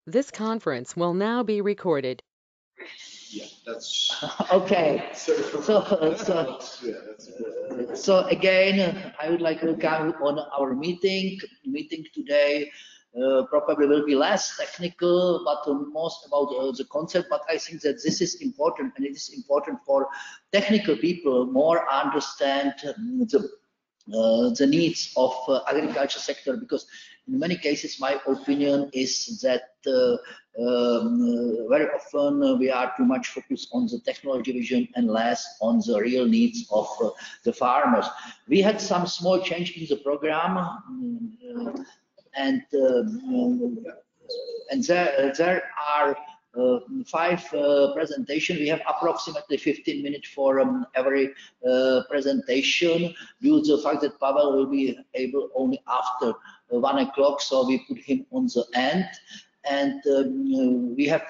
This conference will now be recorded. Yeah, that's Okay. So again, I would like to welcome on our meeting. Meeting today probably will be less technical, but most about the concept. But I think that this is important, and it is important for technical people more understand the needs of agriculture sector, because in many cases my opinion is that very often we are too much focused on the technology vision and less on the real needs of the farmers. We had some small change in the program, and there are 5 presentations. We have approximately 15 minutes for every presentation, due to the fact that Pavel will be able only after 1 o'clock, so we put him on the end. And we have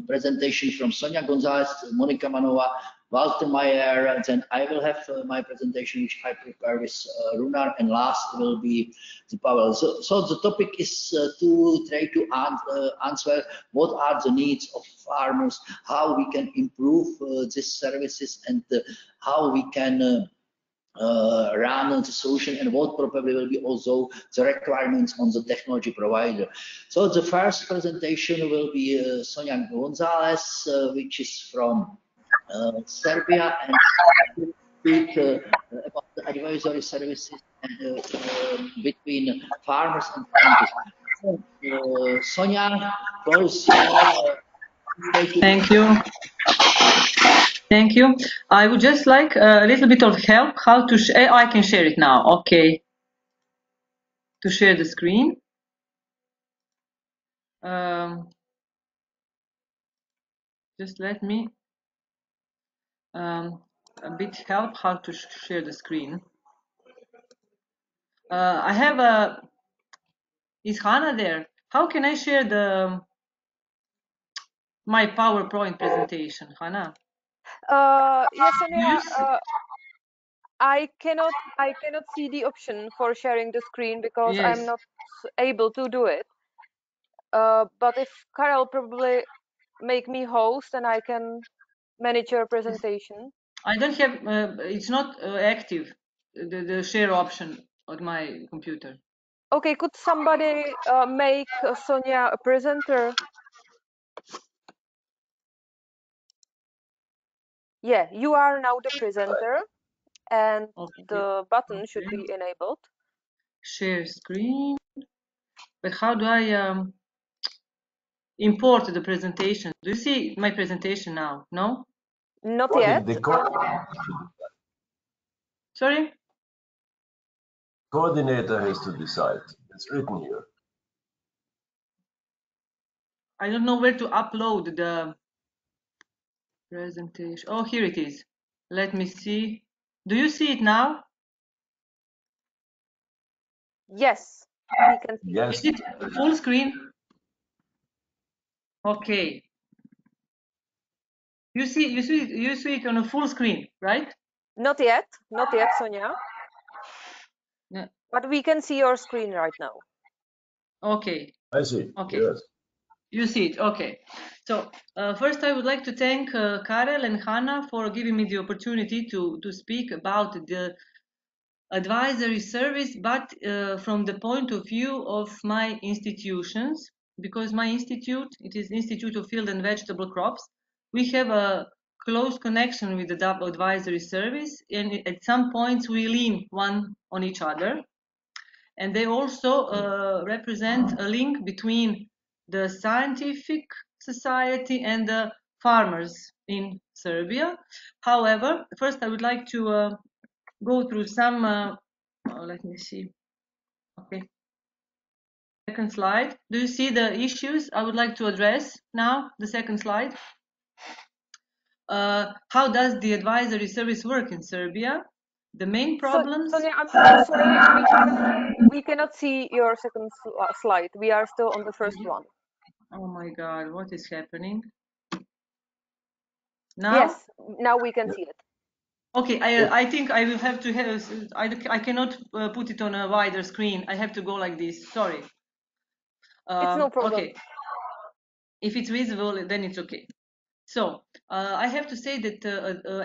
presentation from Sonia Gonzalez, Monica Manova, Walter Meyer, and then I will have my presentation, which I prepare with Runar, and last will be the Pavel. So the topic is to try to answer what are the needs of farmers, how we can improve these services, and how we can run the solution, and what probably will be also the requirements on the technology provider. So the first presentation will be Sonia Gonzalez, which is from Serbia, and will speak about the advisory services between farmers and scientists. Sonia, floor is yours. Thank you. Thank you. I would just like a little bit of help how to share. I can share it now. Okay. To share the screen. Just let me a bit help how to share the screen. I have a. Is Hannah there? How can I share my PowerPoint presentation, Hannah? Yes, Sonia, I cannot see the option for sharing the screen because Yes. I'm not able to do it. But if Karel probably make me host, and I can manage your presentation. I don't have. It's not active. The share option on my computer. Okay, could somebody make Sonia a presenter? Yeah, you are now the presenter, and Okay. the button should be enabled. Share screen. But how do I import the presentation? Do you see my presentation now? No? Not yet. Sorry? Coordinator has to decide. It's written here. I don't know where to upload the presentation. Oh, here it is. Let me see. Do you see it now? Yes, we can see. Yes. Is it full screen? Okay. You see it on a full screen, right? Not yet, Sonia. Yeah. But we can see your screen right now. Okay. I see. Okay. Yes. You see it. Okay. So first, I would like to thank Karel and Hannah for giving me the opportunity to speak about the advisory service, but from the point of view of my institutions, because my institute, it is Institute of Field and Vegetable Crops, we have a close connection with the advisory service, and at some points we lean one on each other, and they also represent a link between the scientific society and the farmers in Serbia. However, first I would like to go through some, let me see, okay. Second slide. Do you see the issues I would like to address now? The second slide. How does the advisory service work in Serbia? The main problems. Sonia, I'm sorry, we cannot see your second slide. We are still on the first one. Oh my God, what is happening? Now? Yes, now we can see it. Okay, I think I will have to have, I cannot put it on a wider screen. I have to go like this, sorry. It's no problem. Okay, if it's visible, then it's okay. So I have to say that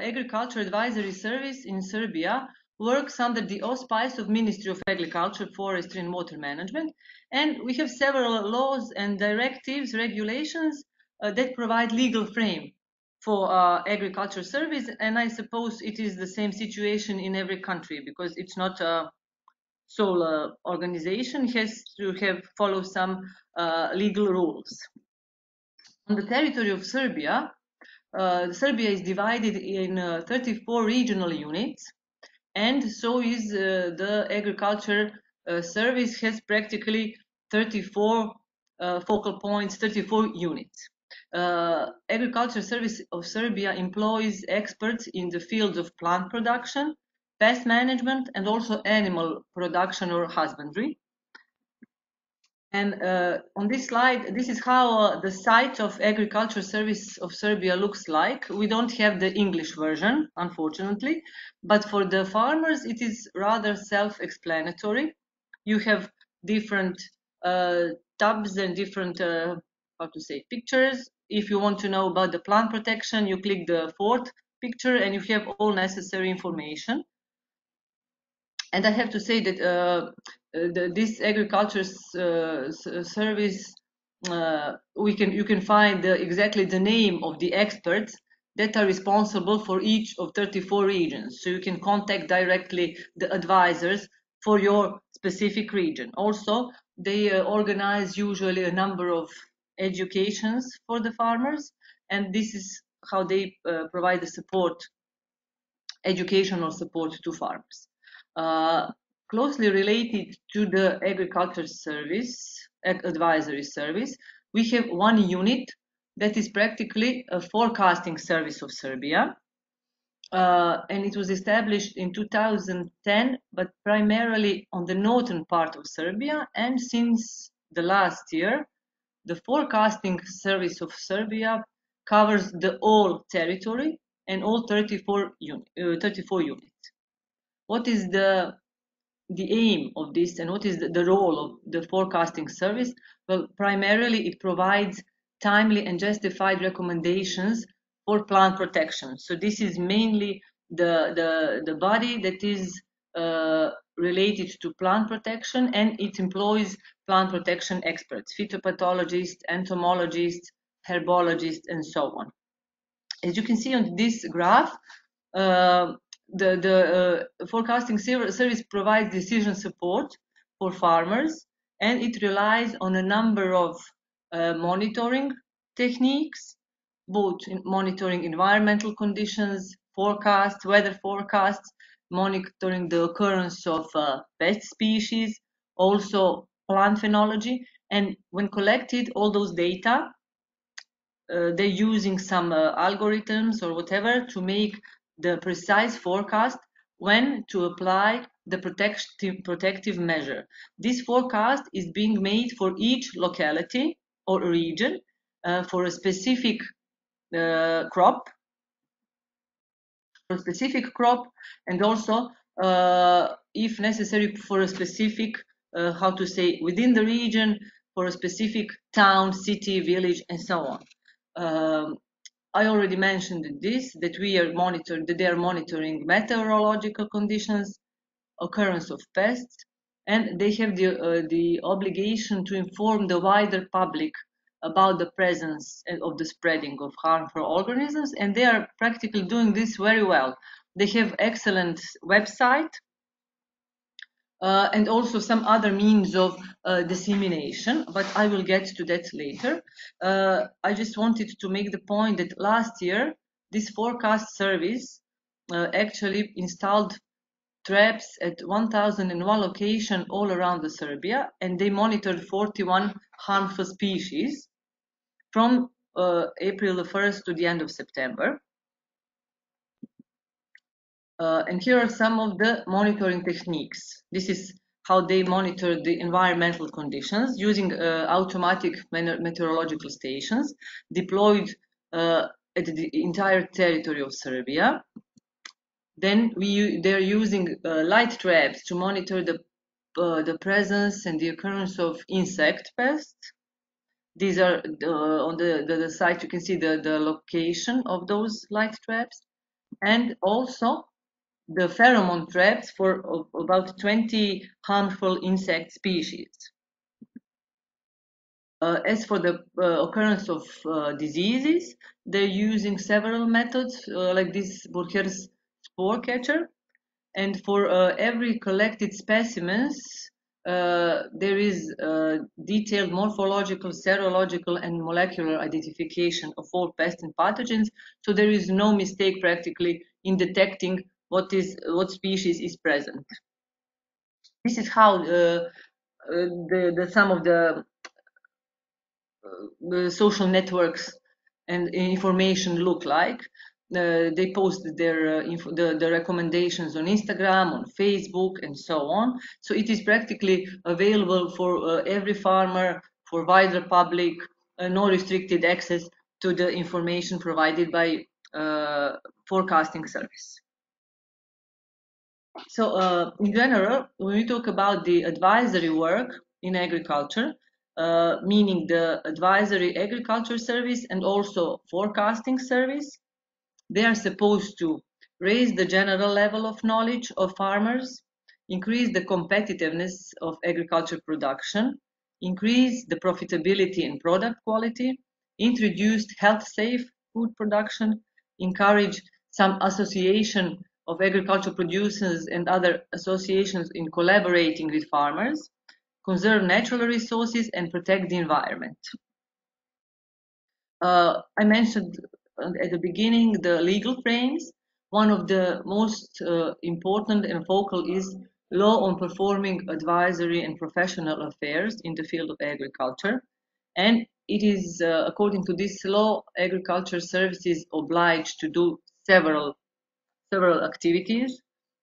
Agriculture Advisory Service in Serbia works under the auspice of Ministry of Agriculture, Forestry and Water Management, and we have several laws and directives, regulations that provide legal frame for agriculture service, and I suppose it is the same situation in every country because it's not a sole organization, it has to follow some legal rules. On the territory of Serbia, Serbia is divided in 34 regional units, and so is the agriculture service has practically 34 focal points, 34 units. Agriculture service of Serbia employs experts in the fields of plant production, pest management, and also animal production or husbandry. And on this slide, this is how the site of Agriculture Service of Serbia looks like. We don't have the English version, unfortunately, but for the farmers, it is rather self-explanatory. You have different tabs and different, pictures. If you want to know about the plant protection, you click the fourth picture and you have all necessary information. And I have to say that this agriculture service, you can find exactly the name of the experts that are responsible for each of 34 regions. So you can contact directly the advisors for your specific region. Also, they organize usually a number of educations for the farmers, and this is how they provide the support, educational support to farmers. Closely related to the agriculture service, advisory service, we have one unit that is practically a forecasting service of Serbia. And it was established in 2010, but primarily on the northern part of Serbia. And since the last year, the forecasting service of Serbia covers the whole territory and all 34 units. What is the aim of this and what is the role of the forecasting service? Well, primarily it provides timely and justified recommendations for plant protection. So this is mainly the body that is related to plant protection, and it employs plant protection experts, phytopathologists, entomologists, herbologists, and so on. As you can see on this graph, the forecasting service provides decision support for farmers, and it relies on a number of monitoring techniques, both in monitoring environmental conditions, forecasts, weather forecasts, monitoring the occurrence of pest species, also plant phenology. And when collected, all those data, they're using some algorithms or whatever to make the precise forecast when to apply the protective measure. This forecast is being made for each locality or region for a specific crop, and also if necessary for a specific within the region, for a specific town, city, village, and so on. I already mentioned this, that they are monitoring meteorological conditions, occurrence of pests, and they have the obligation to inform the wider public about the presence of the spreading of harmful organisms, and they are practically doing this very well. They have excellent website, and also some other means of dissemination, but I will get to that later. I just wanted to make the point that last year, this forecast service actually installed traps at 1,001 locations all around the Serbia, and they monitored 41 harmful species from April the 1st to the end of September. And here are some of the monitoring techniques. This is how they monitor the environmental conditions using automatic meteorological stations deployed at the entire territory of Serbia. Then they're using light traps to monitor the the presence and the occurrence of insect pests. These are on the site. You can see the location of those light traps, and also the pheromone traps for about 20 harmful insect species. As for the occurrence of diseases, they're using several methods like this Burkher's spore catcher. And for every collected specimens, there is detailed morphological, serological, and molecular identification of all pests and pathogens. So there is no mistake practically in detecting what species is present. This is how some of the social networks and information look like. They post their the recommendations on Instagram, on Facebook, and so on. So it is practically available for every farmer, for wider public, no restricted access to the information provided by forecasting service. So in general, when we talk about the advisory work in agriculture, meaning the advisory agriculture service and also forecasting service, they are supposed to raise the general level of knowledge of farmers, increase the competitiveness of agriculture production, increase the profitability and product quality, introduce health-safe food production, encourage some association of agriculture producers and other associations in collaborating with farmers, conserve natural resources, and protect the environment. I mentioned at the beginning the legal frames. One of the most important and focal is law on performing advisory and professional affairs in the field of agriculture. And it is, according to this law, agriculture services obliged to do several activities,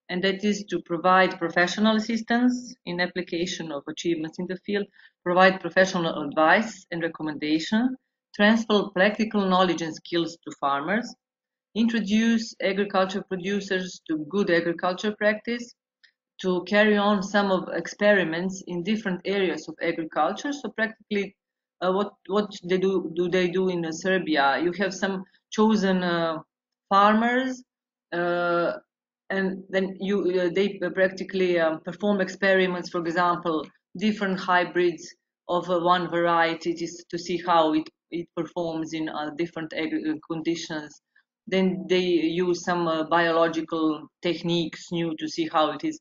and that is to provide professional assistance in application of achievements in the field, provide professional advice and recommendation, transfer practical knowledge and skills to farmers, introduce agriculture producers to good agriculture practice, to carry on some of experiments in different areas of agriculture. So practically, what they do in Serbia? You have some chosen farmers, and then they practically perform experiments. For example, different hybrids of one variety, just to see how it performs in different conditions. Then they use some biological techniques new to see how it is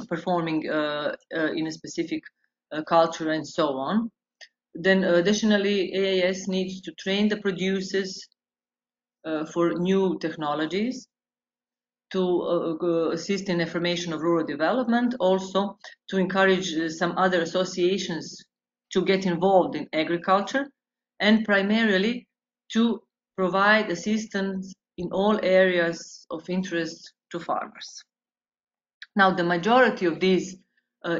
performing in a specific culture and so on. Then additionally, AAS needs to train the producers for new technologies, to assist in affirmation of rural development, also to encourage some other associations to get involved in agriculture, and primarily to provide assistance in all areas of interest to farmers. Now, the majority of these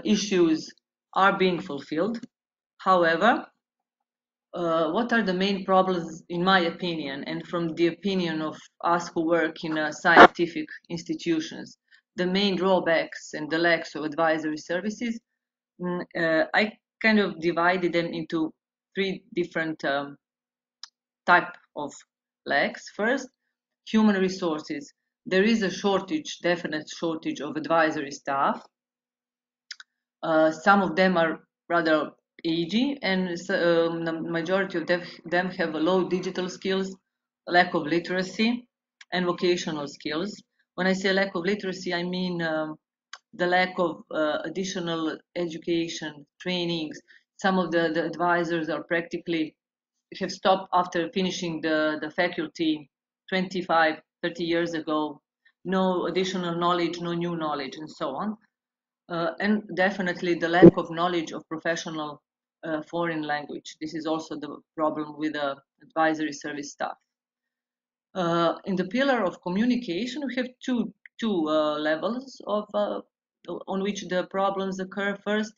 issues are being fulfilled. However, what are the main problems, in my opinion, and from the opinion of us who work in scientific institutions, the main drawbacks and the lacks of advisory services? I kind of divided them into three different type of lacks. First, human resources. There is a shortage, definite shortage of advisory staff. Some of them are rather aging, and the majority of them have low digital skills, lack of literacy, and vocational skills. When I say lack of literacy, I mean the lack of additional education, trainings. Some of the advisors are practically have stopped after finishing the faculty 25, 30 years ago. No additional knowledge, no new knowledge, and so on. And definitely the lack of knowledge of professional foreign language. This is also the problem with the advisory service staff. In the pillar of communication, we have two levels of on which the problems occur. First,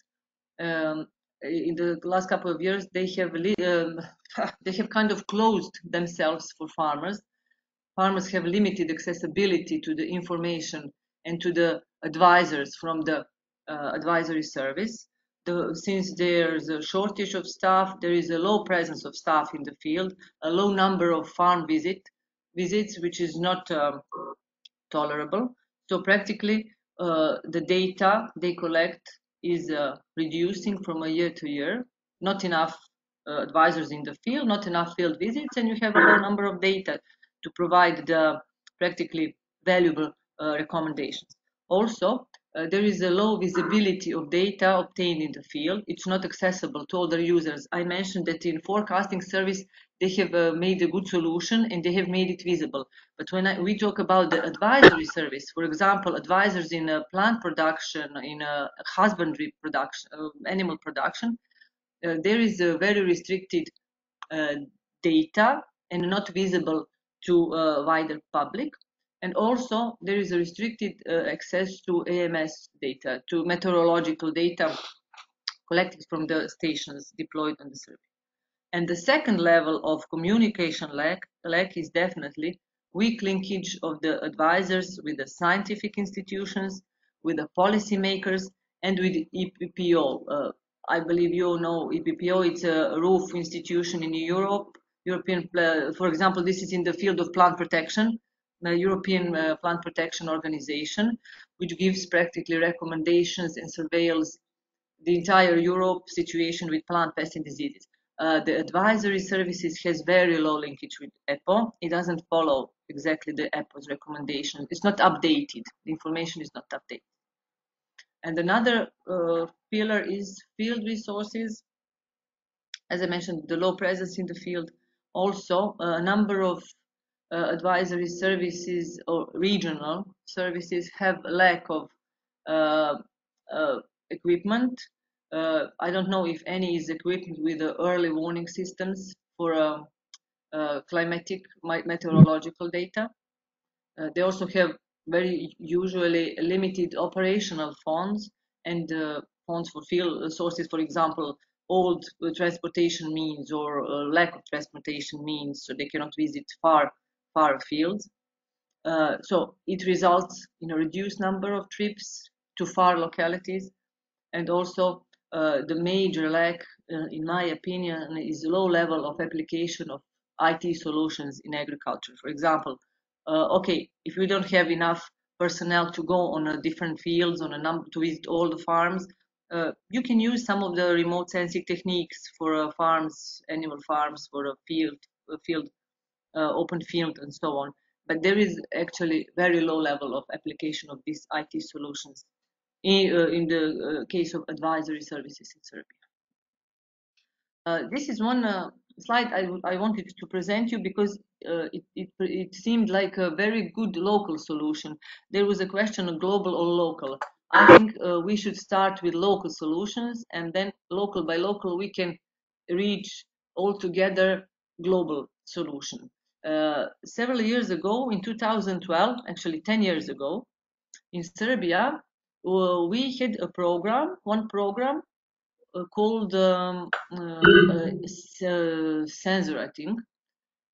in the last couple of years, they have kind of closed themselves for farmers. Farmers have limited accessibility to the information and to the advisors from the advisory service. Since there's a shortage of staff, there is a low presence of staff in the field, a low number of farm visits, which is not tolerable. So practically, the data they collect is reducing from a year to year. Not enough advisors in the field, not enough field visits, and you have a low number of data to provide the practically valuable recommendations. Also, there is a low visibility of data obtained in the field. It's not accessible to all the users. I mentioned that in forecasting service, they have made a good solution and they have made it visible. But when we talk about the advisory service, for example, advisors in plant production, in husbandry production, animal production, there is a very restricted data and not visible to wider public. And also there is a restricted access to AMS data, to meteorological data collected from the stations deployed on the survey. And the second level of communication lack is definitely weak linkage of the advisors with the scientific institutions, with the policymakers, and with EPPO. I believe you all know EPPO. It's a roof institution in Europe. For example, this is in the field of plant protection, the European Plant Protection Organization, which gives practically recommendations and surveils the entire Europe situation with plant pests and diseases. The advisory services has very low linkage with EPO. It doesn't follow exactly the EPO's recommendation. It's not updated. The information is not updated. And another pillar is field resources. As I mentioned, the low presence in the field. Also, a number of advisory services or regional services have a lack of equipment. I don't know if any is equipped with early warning systems for climatic meteorological data. They also have very usually limited operational funds and funds for field sources, for example, old transportation means or lack of transportation means, so they cannot visit far fields. So it results in a reduced number of trips to far localities, and also the major lack, in my opinion, is low level of application of IT solutions in agriculture. For example, okay, if we don't have enough personnel to go on different fields to visit all the farms, you can use some of the remote sensing techniques for farms, animal farms, for a field, open field, and so on. But there is actually very low level of application of these IT solutions in the case of advisory services in Serbia. This is one slide I wanted to present you because it seemed like a very good local solution. There was a question of global or local. I think we should start with local solutions, and then local by local we can reach altogether global solution. Several years ago, in 2012, actually 10 years ago, in Serbia, we had one program called Censorating,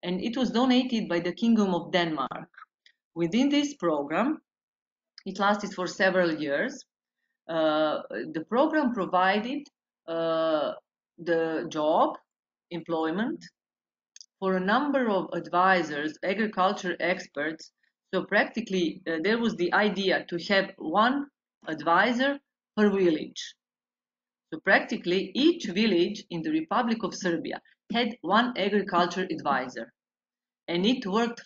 and it was donated by the Kingdom of Denmark. Within this program, it lasted for several years. The program provided the job, employment, for a number of advisors, agriculture experts. So practically, there was the idea to have one advisor per village. So practically, each village in the Republic of Serbia had one agriculture advisor, and it worked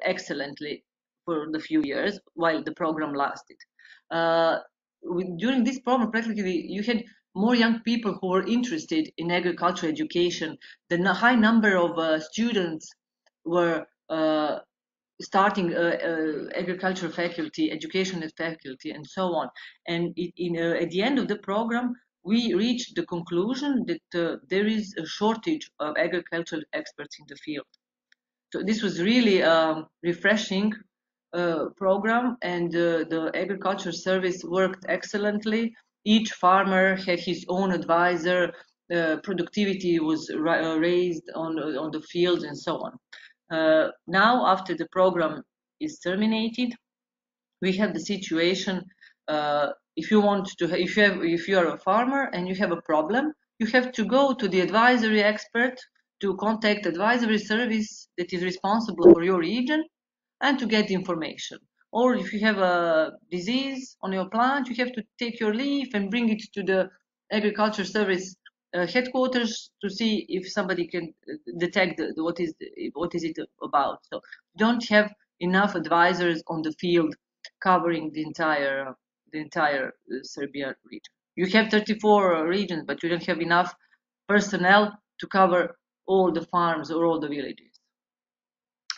excellently for the few years while the program lasted. During this program, practically, you had more young people who were interested in agriculture education. The high number of students were starting agriculture faculty, education faculty, and so on. And at the end of the program, we reached the conclusion that there is a shortage of agricultural experts in the field. So this was really a refreshing program, and the agriculture service worked excellently. Each farmer had his own advisor, productivity was raised on the field, and so on. Now, after the program is terminated, we have the situation if you want to, if you are a farmer and you have a problem, you have to go to the advisory expert, to contact advisory service that is responsible for your region, and to get information. Or if you have a disease on your plant, you have to take your leaf and bring it to the agriculture service headquarters to see if somebody can detect what is it about. So don't have enough advisors on the field covering the entire Serbia region. You have 34 regions, but you don't have enough personnel to cover all the farms or all the villages.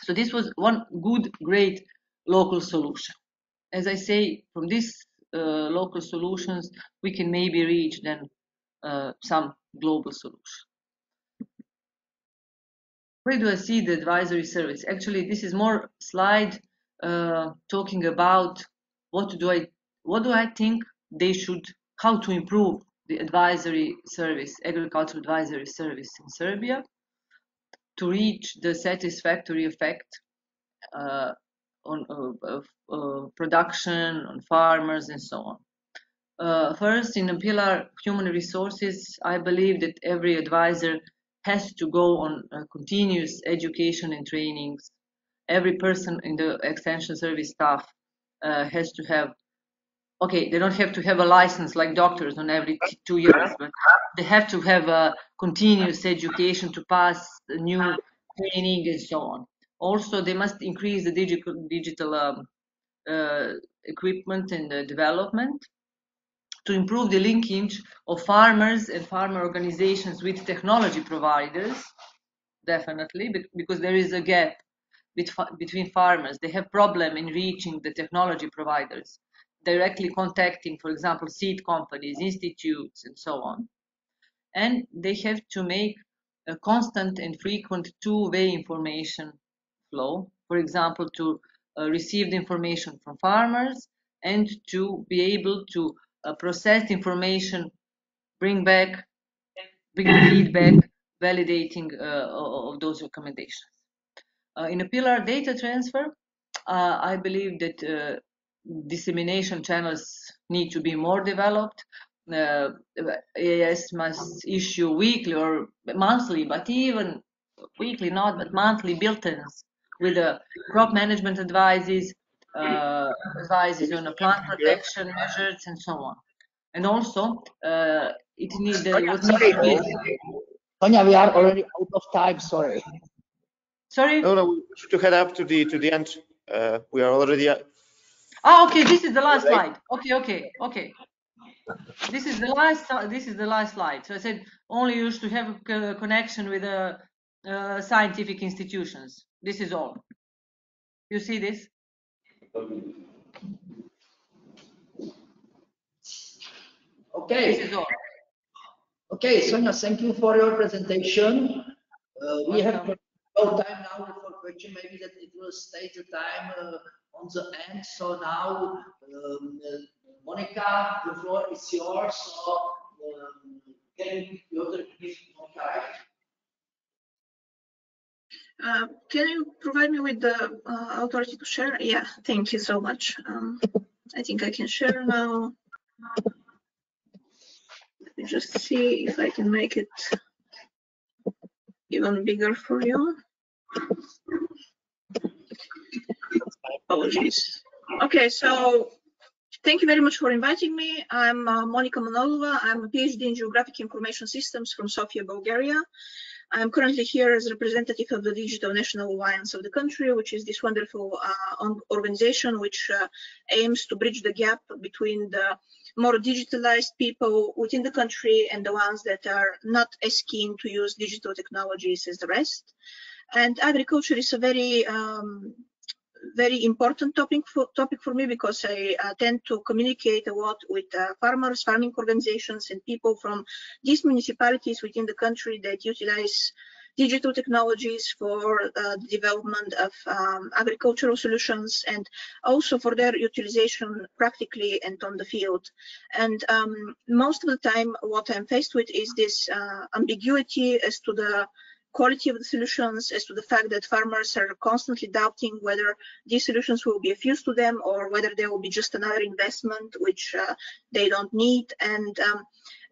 So this was one good, great local solution. As I say, from these local solutions, we can maybe reach then some global solution. Where do I see the advisory service? Actually, this is more slide talking about what do I think they should, how to improve the advisory service, agricultural advisory service in Serbia, to reach the satisfactory effect on production, on farmers, and so on. First, in the pillar human resources, I believe that every advisor has to go on continuous education and trainings. Every person in the extension service staff has to have, okay, they don't have to have a license like doctors on every 2 years, but they have to have a continuous education to pass the new training and so on. Also, they must increase the digital equipment and development to improve the linkage of farmers and farmer organizations with technology providers, definitely, because there is a gap between farmers. They have problem in reaching the technology providers, directly contacting, for example, seed companies, institutes, and so on. And they have to make a constant and frequent two-way information flow, for example, to receive the information from farmers and to be able to process information, bring feedback, validating of those recommendations. In a pillar data transfer, I believe that dissemination channels need to be more developed. AIS must issue weekly or monthly, but even weekly not, but monthly bulletins with crop management advices on plant protection measures and so on. And also, it needs what needs to be. Sonia, we are already out of time. Sorry. Sorry. No, we should head up to the end. We are already. Okay. This is the last slide. Okay. This is the last slide. So I said only you should have a connection with the scientific institutions. This is all. You see this? Okay. This is all. Okay, Sonia, thank you for your presentation. We have no time now for question. Maybe that it will stay the time on the end. So now, Monica, the floor is yours. So can you give Monica? Can you provide me with the authority to share? Yeah, thank you so much. I think I can share now. Let me just see if I can make it even bigger for you. Apologies. Okay, so thank you very much for inviting me. I'm Monica Manolova. I'm a PhD in Geographic Information Systems from Sofia, Bulgaria. I'm currently here as representative of the Digital National Alliance of the country, which is this wonderful organization which aims to bridge the gap between the more digitalized people within the country and the ones that are not as keen to use digital technologies as the rest. And agriculture is a very important topic for me because I tend to communicate a lot with farmers, farming organizations, and people from these municipalities within the country that utilize digital technologies for the development of agricultural solutions and also for their utilization practically and on the field. And most of the time what I'm faced with is this ambiguity as to the quality of the solutions, as to the fact that farmers are constantly doubting whether these solutions will be of use to them or whether they will be just another investment which they don't need. And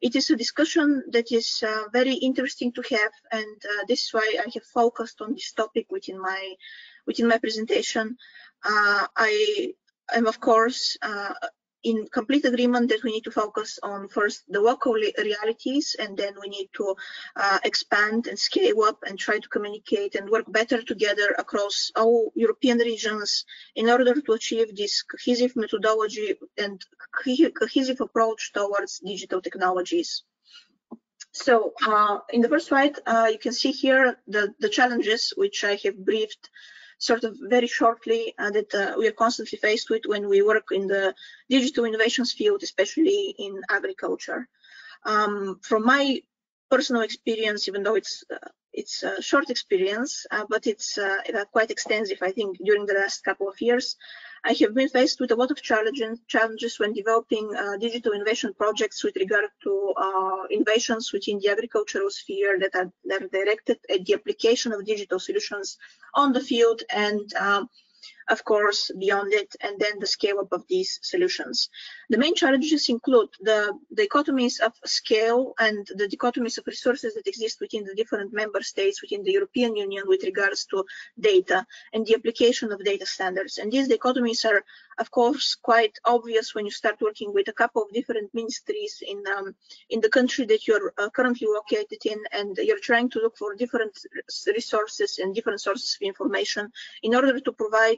it is a discussion that is very interesting to have, and this is why I have focused on this topic within my presentation. I am, of course, in complete agreement that we need to focus on first the local realities, and then we need to expand and scale up and try to communicate and work better together across all European regions in order to achieve this cohesive methodology and cohesive approach towards digital technologies. So in the first slide, you can see here the challenges which I have briefed sort of very shortly that we are constantly faced with when we work in the digital innovations field, especially in agriculture. From my personal experience, even though it's a short experience, but it's quite extensive, I think, during the last couple of years, I have been faced with a lot of challenges when developing digital innovation projects with regard to innovations within the agricultural sphere that are directed at the application of digital solutions on the field and of course, beyond it, and then the scale up of these solutions. The main challenges include the dichotomies of scale and the dichotomies of resources that exist within the different member states within the European Union with regards to data and the application of data standards. And these dichotomies are, of course, quite obvious when you start working with a couple of different ministries in the country that you're currently located in, and you're trying to look for different resources and different sources of information in order to provide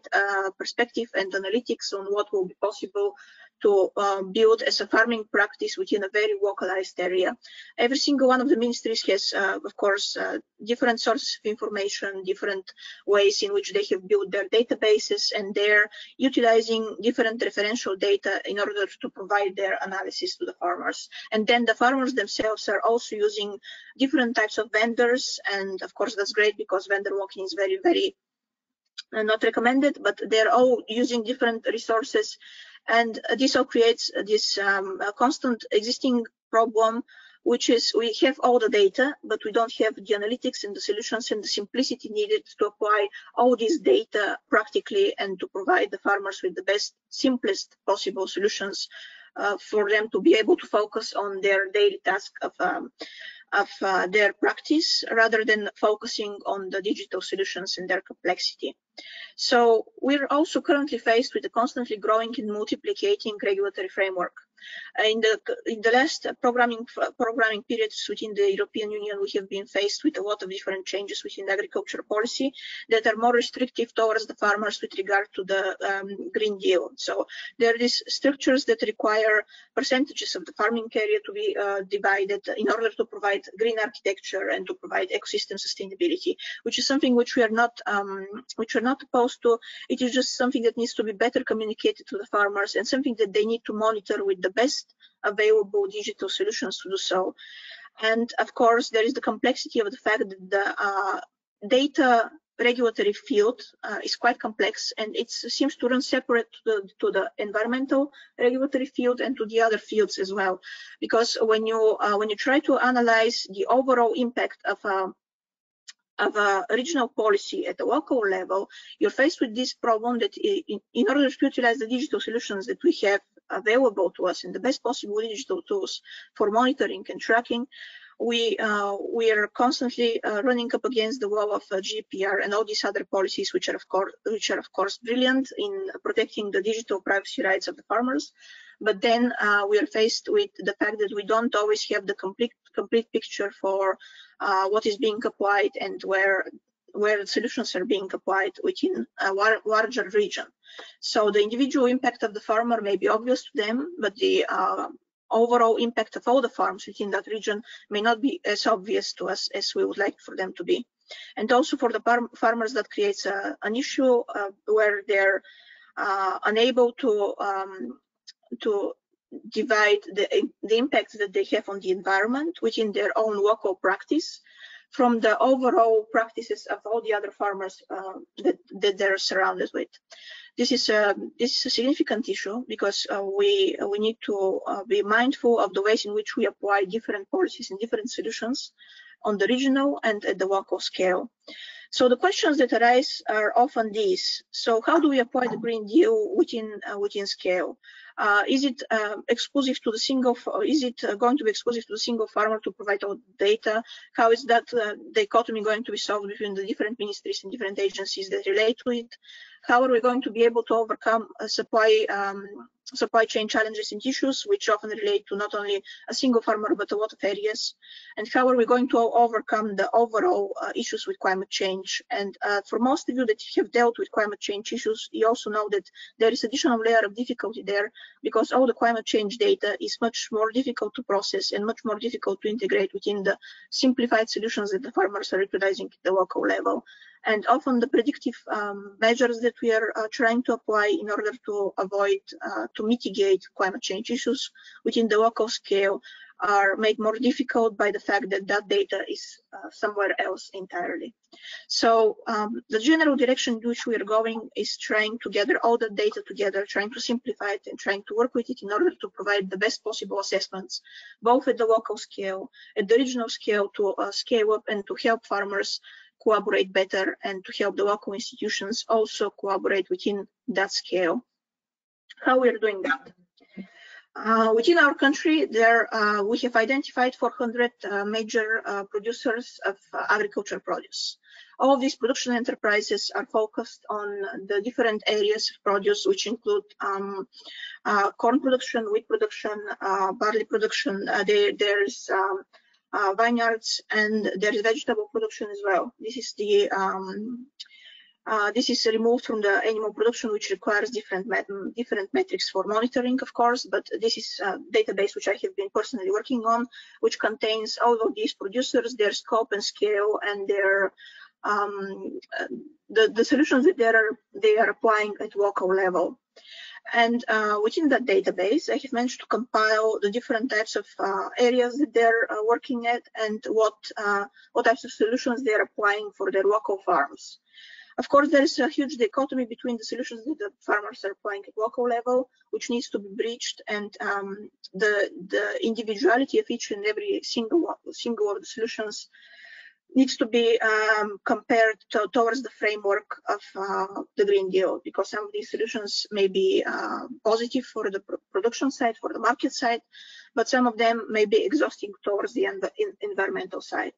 perspective and analytics on what will be possible to build as a farming practice within a very localized area. Every single one of the ministries has, of course, different sources of information, different ways in which they have built their databases, and they're utilizing different referential data in order to provide their analysis to the farmers. And then the farmers themselves are also using different types of vendors, and of course that's great because vendor lock-in is very, very not recommended, but they're all using different resources, and this all creates this constant existing problem, which is we have all the data, but we don't have the analytics and the solutions and the simplicity needed to apply all this data practically and to provide the farmers with the best, simplest possible solutions for them to be able to focus on their daily task of their practice rather than focusing on the digital solutions and their complexity. So we're also currently faced with a constantly growing and multiplicating regulatory framework. In the last programming periods within the European Union, we have been faced with a lot of different changes within agriculture policy that are more restrictive towards the farmers with regard to the Green Deal. So there are these structures that require percentages of the farming area to be divided in order to provide green architecture and to provide ecosystem sustainability, which is something which we are not opposed to. It is just something that needs to be better communicated to the farmers and something that they need to monitor with the best available digital solutions to do so. And of course, there is the complexity of the fact that the data regulatory field is quite complex, and it seems to run separate to the environmental regulatory field and to the other fields as well. Because when you try to analyze the overall impact of a regional policy at the local level, you're faced with this problem that in order to utilize the digital solutions that we have available to us and the best possible digital tools for monitoring and tracking, we are constantly running up against the wall of GDPR and all these other policies, which are of course brilliant in protecting the digital privacy rights of the farmers. But then we are faced with the fact that we don't always have the complete picture for what is being applied and where the solutions are being applied within a larger region. So the individual impact of the farmer may be obvious to them, but the overall impact of all the farms within that region may not be as obvious to us as we would like for them to be. And also for the farmers, that creates an issue where they're unable to divide the impact that they have on the environment within their own local practice from the overall practices of all the other farmers that they're surrounded with. This is a significant issue because we need to be mindful of the ways in which we apply different policies and different solutions on the regional and at the local scale. So the questions that arise are often these. So how do we apply the Green Deal within scale? Is it exclusive to the single? Is it going to be exclusive to the single farmer to provide all data? How is that dichotomy going to be solved between the different ministries and different agencies that relate to it? How are we going to be able to overcome supply chain challenges and issues, which often relate to not only a single farmer but a lot of areas? And how are we going to overcome the overall issues with climate change? And for most of you that have dealt with climate change issues, you also know that there is additional layer of difficulty there, because all the climate change data is much more difficult to process and much more difficult to integrate within the simplified solutions that the farmers are utilizing at the local level. And often the predictive measures that we are trying to apply in order to avoid, to mitigate climate change issues within the local scale are made more difficult by the fact that that data is somewhere else entirely. So the general direction in which we are going is trying to gather all the data together, trying to simplify it and trying to work with it in order to provide the best possible assessments, both at the local scale, at the regional scale, to scale up and to help farmers collaborate better, and to help the local institutions also collaborate within that scale. How we are doing that? Within our country, we have identified 400 major producers of agricultural produce. All of these production enterprises are focused on the different areas of produce, which include corn production, wheat production, barley production. There's vineyards, and there is vegetable production as well. This is the this is removed from the animal production, which requires different metrics for monitoring, of course, but this is a database which I have been personally working on, which contains all of these producers, their scope and scale, and their the solutions that they are applying at local level. And within that database, I have managed to compile the different types of areas that they're working at, and what types of solutions they're applying for their local farms. Of course, there is a huge dichotomy between the solutions that the farmers are applying at local level, which needs to be breached, and the individuality of each and every single of the solutions needs to be compared towards the framework of the Green Deal, because some of these solutions may be positive for the production side, for the market side, but some of them may be exhausting towards the environmental side.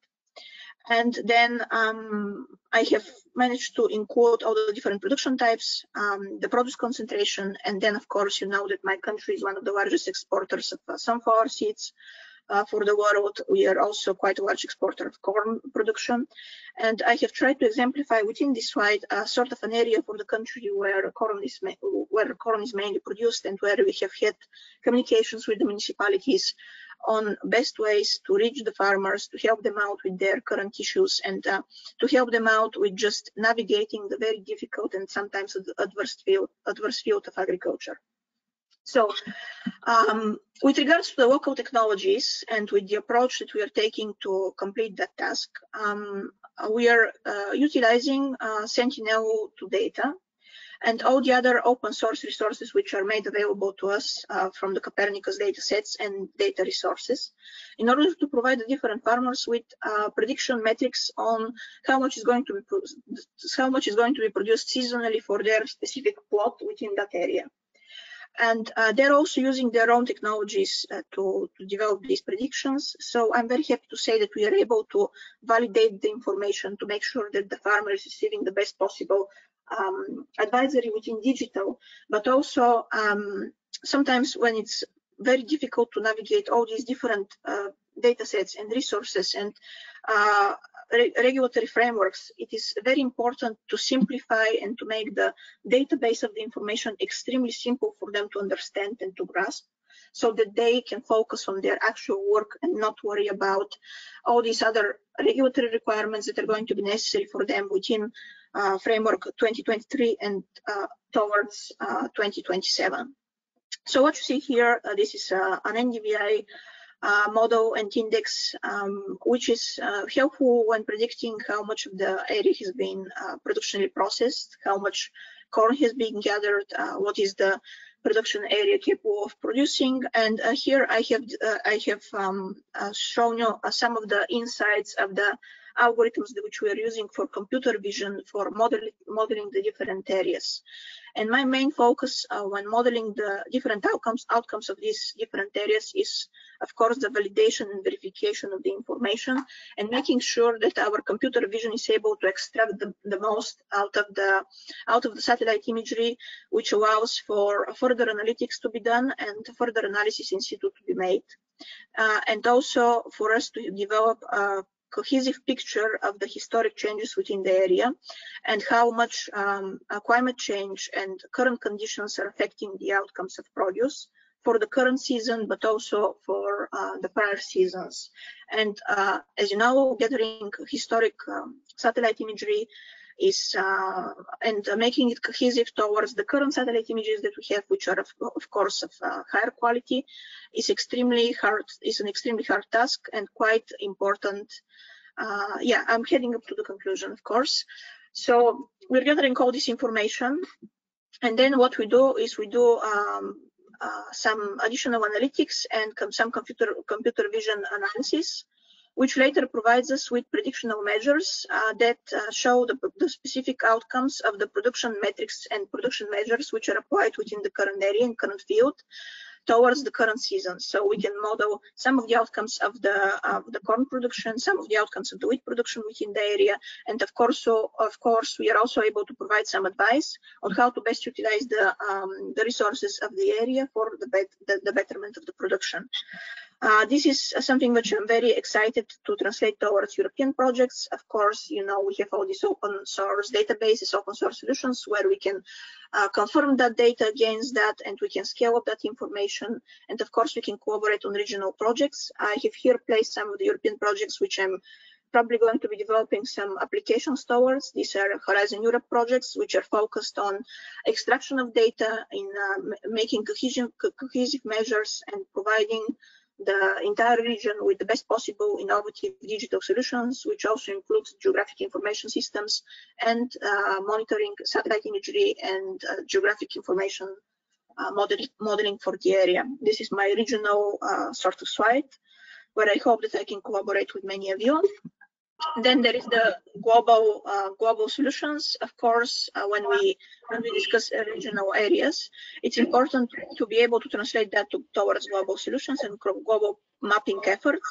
And then I have managed to include all the different production types, the produce concentration, and then, of course, you know that my country is one of the largest exporters of sunflower seeds for the world. We are also quite a large exporter of corn production. And I have tried to exemplify within this slide sort of an area for the country where corn is mainly produced, and where we have had communications with the municipalities on best ways to reach the farmers, to help them out with their current issues, and to help them out with just navigating the very difficult and sometimes adverse field of agriculture. So with regards to the local technologies and with the approach that we are taking to complete that task, we are utilizing Sentinel-2 data and all the other open source resources which are made available to us from the Copernicus data sets and data resources, in order to provide the different farmers with prediction metrics on how much is going to be produced seasonally for their specific plot within that area. And they're also using their own technologies to develop these predictions. So I'm very happy to say that we are able to validate the information to make sure that the farmer is receiving the best possible advisory within digital, but also sometimes when it's very difficult to navigate all these different data sets and resources and regulatory frameworks, it is very important to simplify and to make the database of the information extremely simple for them to understand and to grasp, so that they can focus on their actual work and not worry about all these other regulatory requirements that are going to be necessary for them within framework 2023 and towards 2027. So what you see here, this is an NDVI model and index, which is helpful when predicting how much of the area has been productionally processed, how much corn has been gathered, what is the production area capable of producing. And here I have shown you some of the insights of the algorithms which we are using for computer vision for modeling the different areas. And my main focus when modeling the different outcomes of these different areas is, of course, the validation and verification of the information, and making sure that our computer vision is able to extract the most out of the satellite imagery, which allows for further analytics to be done and further analysis in situ to be made, and also for us to develop a cohesive picture of the historic changes within the area and how much climate change and current conditions are affecting the outcomes of produce for the current season, but also for the prior seasons. And as you know, gathering historic satellite imagery is and making it cohesive towards the current satellite images that we have, which are of course of higher quality, is extremely hard. Is an extremely hard task and quite important. Yeah, I'm heading up to the conclusion, of course. So we're gathering all this information, and then what we do is we do some additional analytics and some computer vision analysis, which later provides us with predictional measures that show the specific outcomes of the production metrics and production measures which are applied within the current area and current field towards the current season. So we can model some of the outcomes of the corn production, some of the outcomes of the wheat production within the area, and of course, we are also able to provide some advice on how to best utilize the resources of the area for the betterment of the production. This is something which I'm very excited to translate towards European projects. Of course, you know, we have all these open source databases, open source solutions where we can confirm that data against that, and we can scale up that information. And of course, we can collaborate on regional projects. I have here placed some of the European projects which I'm probably going to be developing some applications towards. These are Horizon Europe projects, which are focused on extraction of data, in making cohesive measures and providing the entire region with the best possible innovative digital solutions, which also includes geographic information systems and monitoring satellite imagery and geographic information modeling for the area. This is my regional sort of slide, where I hope that I can collaborate with many of you. Then there is the global solutions. Of course, when we discuss regional areas, it's important to be able to translate that towards global solutions and global mapping efforts.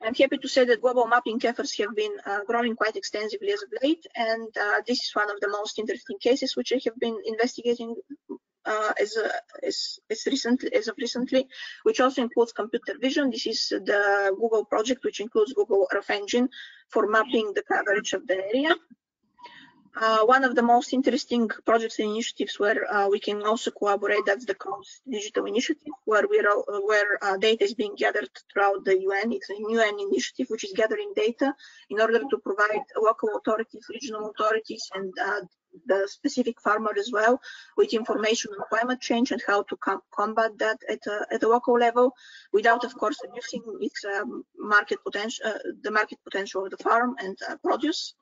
I'm happy to say that global mapping efforts have been growing quite extensively as of late, and this is one of the most interesting cases which I have been investigating as of recently, which also includes computer vision. This is the Google project, which includes Google Earth Engine for mapping the coverage of the area. One of the most interesting projects and initiatives where we can also collaborate, that's the Coast Digital Initiative, where data is being gathered throughout the UN. It's a UN initiative which is gathering data in order to provide local authorities, regional authorities, and the specific farmer as well with information on climate change and how to combat that at a local level, without, of course, reducing its market potential, the market potential of the farm and produce.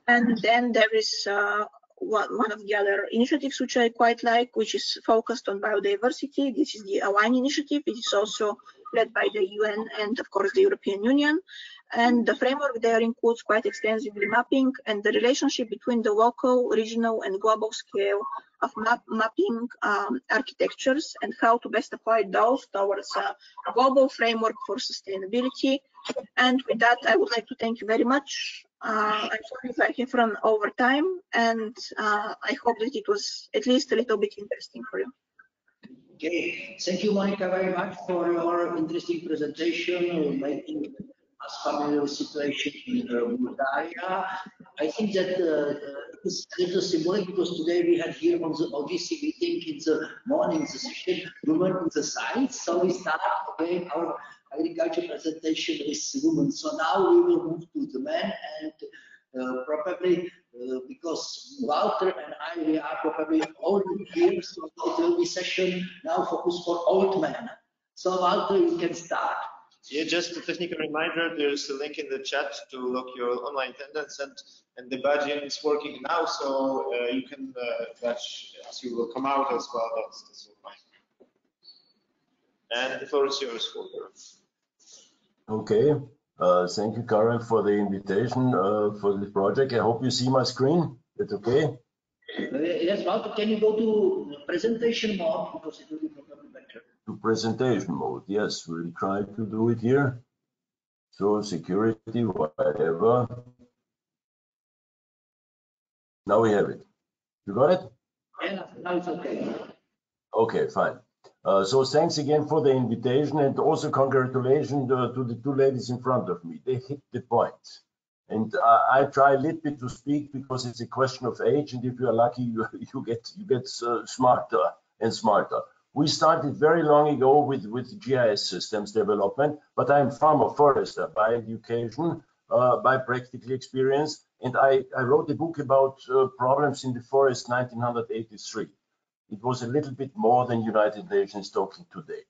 And then there is one of the other initiatives which I quite like, which is focused on biodiversity. This is the Align initiative. It is also led by the UN and, of course, the European Union. And the framework there includes quite extensively mapping and the relationship between the local, regional, and global scale of mapping architectures and how to best apply those towards a global framework for sustainability. And with that, I would like to thank you very much. I'm sorry if I have run over time, and I hope that it was at least a little bit interesting for you. Okay, thank you, Monica, very much for your interesting presentation, making us familiar with the situation in Bulgaria. I think that it is a little symbolic because today we had here on the OGC meeting in the morning session, women in the science. So we start again our agriculture presentation with women. So now we will move to the men, and probably because Walter and I, we are probably older here, so it will be session now focused for old men. So Walter, you can start. Yeah, just a technical reminder, there's a link in the chat to look your online attendance, and the badging is working now, so you can badge as you will come out as well. That's fine. And the floor is yours, Volker. Okay. Thank you, Karen, for the invitation for this project. I hope you see my screen. That's okay? Yes, Walter, can you go to presentation mode, because it will be probably better. To presentation mode, yes, we'll try to do it here. So security, whatever. Now we have it. You got it? Yeah, now it's okay. Okay, fine. So thanks again for the invitation, and also congratulations to the two ladies in front of me. They hit the point. And I try a little bit to speak because it's a question of age, and if you are lucky, you get smarter and smarter. We started very long ago with GIS systems development, but I'm farmer forester by education, by practical experience, and I wrote a book about problems in the forest 1983. It was a little bit more than United Nations talking today.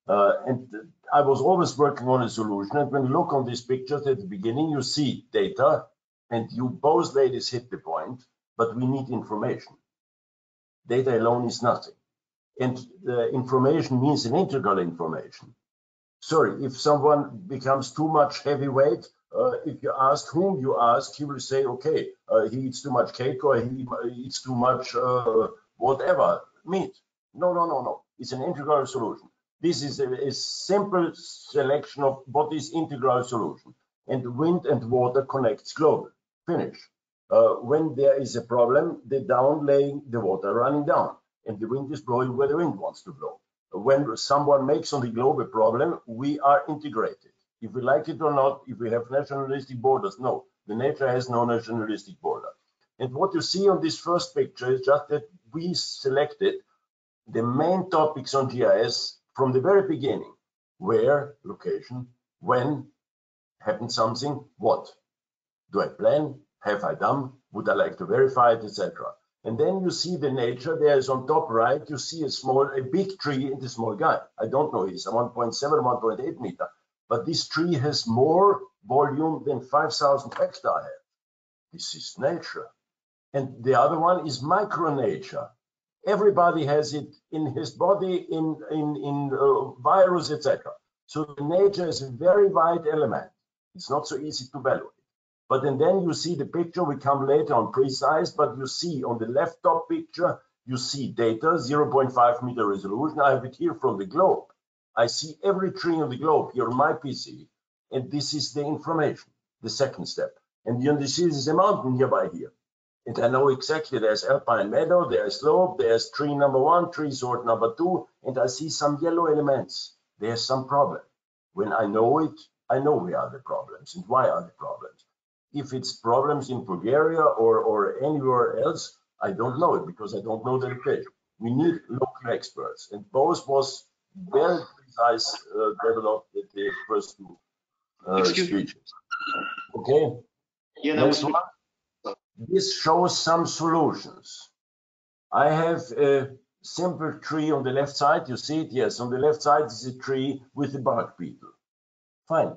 And I was always working on a solution. And when you look on these pictures at the beginning, you see data, and you both ladies hit the point, but we need information. Data alone is nothing. And information means an integral information. Sorry, if someone becomes too much heavyweight, if you ask whom you ask, he will say, okay, he eats too much cake or he eats too much whatever, meat. No. It's an integral solution. This is a simple selection of what is integral solution. And wind and water connects global. Finish. When there is a problem, the downlaying, the water running down, and the wind is blowing where the wind wants to blow. When someone makes on the globe a problem, we are integrated. If we like it or not, if we have nationalistic borders, no. The nature has no nationalistic border. And what you see on this first picture is just that we selected the main topics on GIS from the very beginning. Where, location, when, happened something, what. Do I plan? Have I done? Would I like to verify it, etc. And then you see the nature. There is on top right, you see a big tree and a small guy. I don't know, it's 1.7, 1.8 meter. But this tree has more volume than 5,000 hectares have. This is nature. And the other one is micronature. Everybody has it in his body, in virus, etc. So the nature is a very wide element. It's not so easy to evaluate. But then you see the picture, we come later on precise, but you see on the left top picture, you see data, 0.5 meter resolution. I have it here from the globe. I see every tree on the globe here on my PC, and this is the information, the second step. And you see there's a mountain nearby here. And I know exactly there's alpine meadow, there's slope, there's tree number 1, tree sort number 2, and I see some yellow elements. There's some problem. When I know it, I know where are the problems and why are the problems. If it's problems in Bulgaria or anywhere else, I don't know it because I don't know the location. We need local experts, and both was very precise developed at the first two speeches. Okay, Yeah, next one. This shows some solutions. I have a simple tree on the left side. You see it? Yes, on the left side is a tree with a bark beetle. Fine.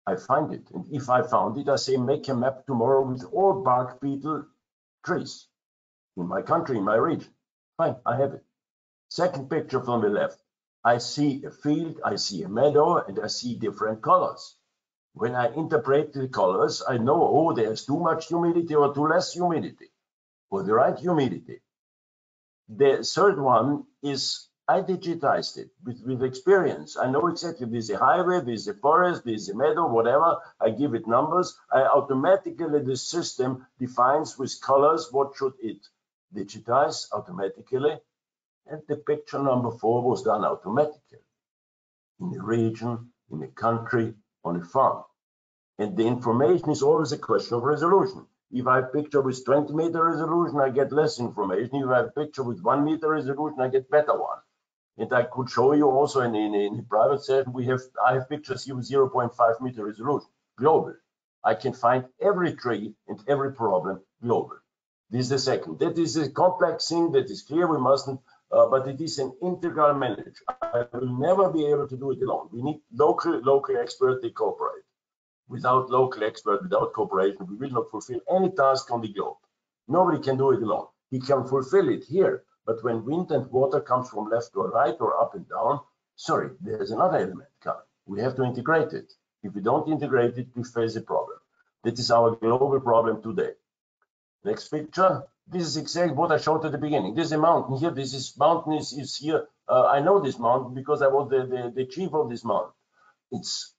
I find it. And if I found it, I say make a map tomorrow with all bark beetle trees in my country, in my region. Fine, I have it. Second picture from the left. I see a field, I see a meadow, and I see different colors. When I interpret the colors, I know, oh, there's too much humidity or too less humidity, or the right humidity. The third one is I digitized it with experience. I know exactly this is a highway, this is a forest, this is a meadow, whatever. I give it numbers. I automatically, the system defines with colors what should it digitize automatically. And the picture number 4 was done automatically in a region, in a country, on a farm. And the information is always a question of resolution. If I have a picture with 20 meter resolution, I get less information. If I have a picture with 1 meter resolution, I get better one. And I could show you also in a private session, I have pictures here with 0.5 meter resolution, global. I can find every tree and every problem global. This is the second. That is a complex thing that is clear, we mustn't, but it is an integral management. I will never be able to do it alone. We need local experts to cooperate. Without local expert, without cooperation, we will not fulfill any task on the globe. Nobody can do it alone. He can fulfill it here, but when wind and water comes from left or right or up and down, Sorry, there's another element coming. We have to integrate it. If we don't integrate it, we face a problem. That is our global problem today. Next picture. This is exactly what I showed at the beginning. This is a mountain here. This is mountain is here. I know this mountain because I was the chief of this mountain. It's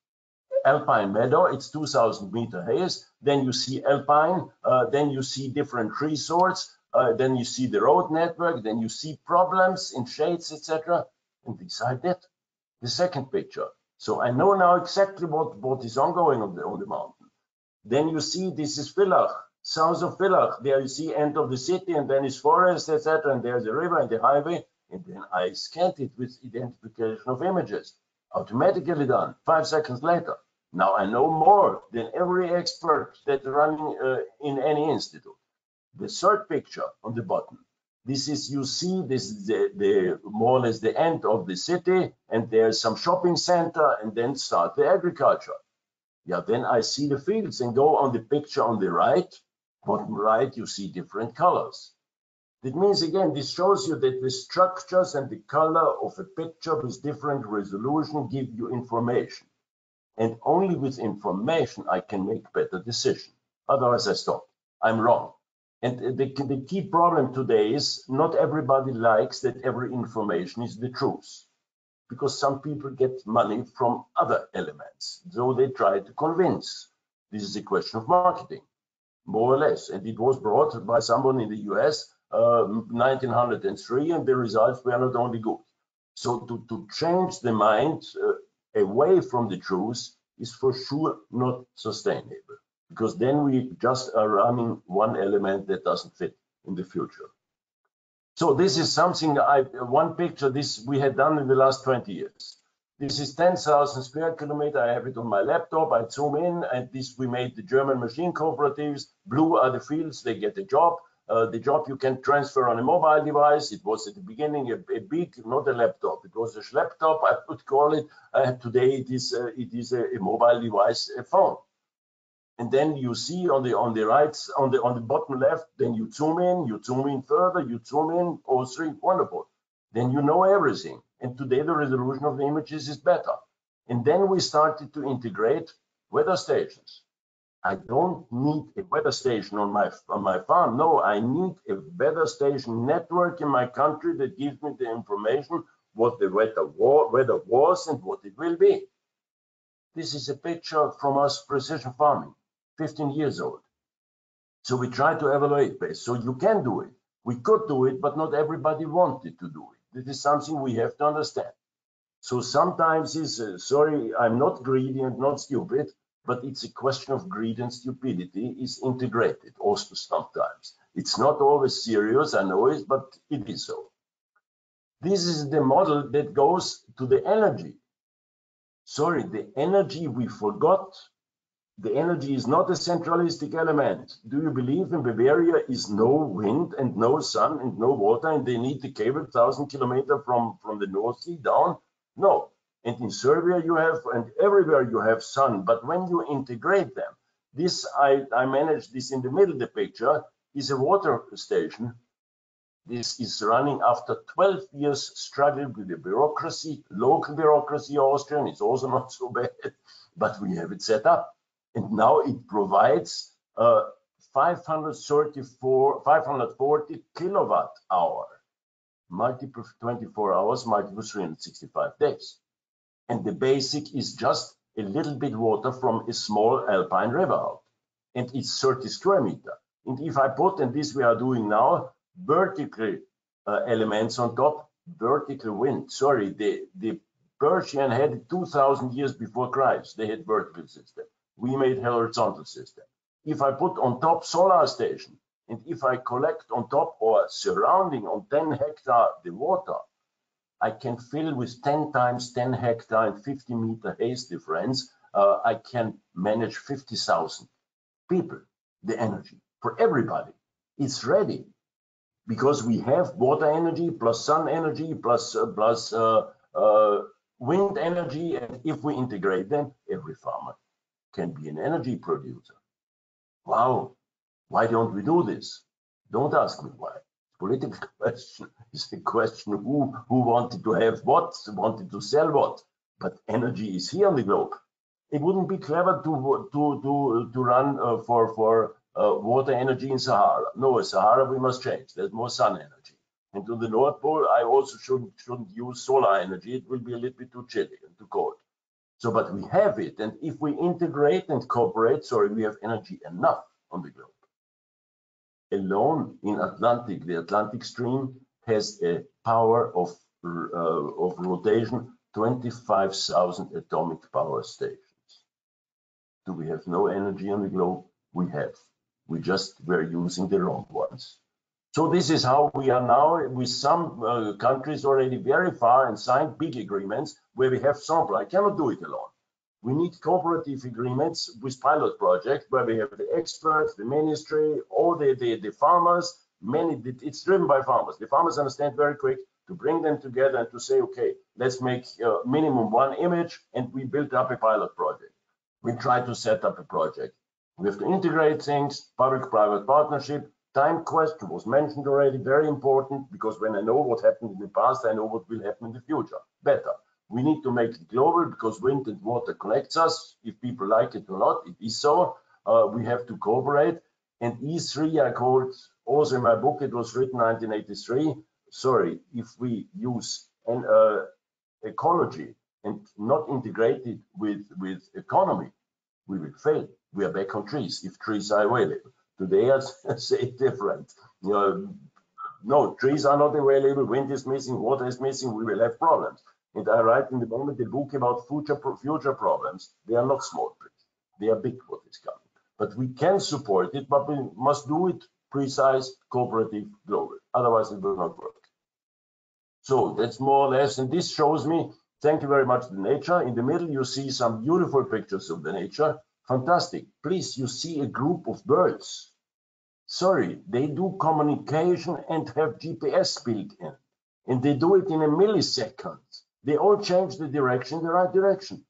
alpine meadow. It's 2,000 meter highest. Then you see alpine. Then you see different tree sorts. Then you see the road network. Then you see problems in shades, etc. And beside that, the second picture. So I know now exactly what is ongoing on the mountain. Then you see this is Villach, south of Villach. There you see end of the city, and then is forest, etc. And there's a river and the highway. And then I scanned it with identification of images, automatically done. 5 seconds later. Now I know more than every expert that's running in any institute. The third picture on the bottom. This is, you see, this is the more or less the end of the city, and there's some shopping center, and then start the agriculture. Yeah, then I see the fields and go on the picture on the right, bottom right, you see different colors. That means, again, this shows you that the structures and the color of a picture with different resolution give you information. And only with information I can make better decisions. Otherwise I stop. I'm wrong. And the key problem today is not everybody likes that every information is the truth, because some people get money from other elements. So they try to convince. This is a question of marketing, more or less. And it was brought by someone in the US 1903, and the results were not only good. So to change the mind away from the truth is for sure not sustainable, because then we just are running one element that doesn't fit in the future. So this is something, one picture this we had done in the last 20 years. This is 10,000 square kilometers. I have it on my laptop. I zoom in, and this we made the German machine cooperatives. Blue are the fields, they get a job. The job you can transfer on a mobile device. It was at the beginning a big, not a laptop. It was a laptop, I would call it. Today it is a mobile device, a phone. And then you see on the right, on the bottom left, then you zoom in further, you zoom in, all three, wonderful. Then you know everything. And today the resolution of the images is better. And then we started to integrate weather stations. I don't need a weather station on my farm. No, I need a weather station network in my country that gives me the information what the weather was and what it will be. This is a picture from us precision farming, 15 years old. So we try to evaluate based. So you can do it. We could do it, but not everybody wanted to do it. This is something we have to understand. So sometimes it's, sorry, I'm not greedy and not stupid, but it's a question of greed and stupidity is integrated also sometimes. It's not always serious, I know it, but it is so. This is the model that goes to the energy. Sorry, the energy we forgot. The energy is not a centralistic element. Do you believe in Bavaria is no wind and no sun and no water, and they need the cable 1,000 kilometers from the North Sea down? No. And in Serbia you have, and everywhere you have sun, but when you integrate them, this I managed this in the middle of the picture, is a water station. This is running after 12 years struggle with the bureaucracy, local bureaucracy, Austrian, it's also not so bad, but we have it set up. And now it provides 540 kilowatt hour, multiple 24 hours, multiple 365 days. And the basic is just a little bit water from a small alpine river out. And it's 30 square meters. And if I put, and this we are doing now, vertical elements on top, vertical wind. Sorry, the Persian had it 2,000 years before Christ. They had vertical system. We made horizontal system. If I put on top solar station, and if I collect on top or surrounding on 10 hectare the water, I can fill with 10 times 10 hectare and 50 meter haze difference. I can manage 50,000 people, the energy for everybody. It's ready because we have water energy plus sun energy plus wind energy. And if we integrate them, every farmer can be an energy producer. Wow, why don't we do this? Don't ask me why. Political question is the question who wanted to have what, wanted to sell what. But energy is here on the globe. It wouldn't be clever to run for water energy in Sahara. No, Sahara we must change. There's more sun energy. And to the North Pole, I also shouldn't use solar energy. It will be a little bit too chilly and too cold. So, but we have it. And if we integrate and cooperate, we have energy enough on the globe. Alone in Atlantic, the Atlantic stream has a power of rotation 25,000 atomic power stations. Do we have no energy on the globe? We have. We just were using the wrong ones. So this is how we are now with some countries already very far and signed big agreements where we have sample. I cannot do it alone. We need cooperative agreements with pilot projects where we have the experts, the ministry, all the farmers. It's driven by farmers. The farmers understand very quick to bring them together and to say, okay, let's make minimum one image, and we build up a pilot project. We try to set up a project. We have to integrate things, public-private partnership. Time question was mentioned already, very important, because when I know what happened in the past, I know what will happen in the future. Better. We need to make it global because wind and water connects us. If people like it or not, it is so. We have to cooperate. And E3, I called also in my book, it was written 1983. Sorry, if we use an ecology and not integrate it with economy, we will fail. We are back on trees if trees are available. Today, I say different. No, trees are not available. Wind is missing. Water is missing. We will have problems. And I write in the moment the book about future problems. They are not small trees. They are big. What is coming. But we can support it. But we must do it precise, cooperative, global. Otherwise, it will not work. So that's more or less. And this shows me. Thank you very much. The nature. In the middle, you see some beautiful pictures of the nature. Fantastic. Please, you see a group of birds. Sorry, they do communication and have GPS built in. And they do it in a millisecond. They all change the direction, the right direction.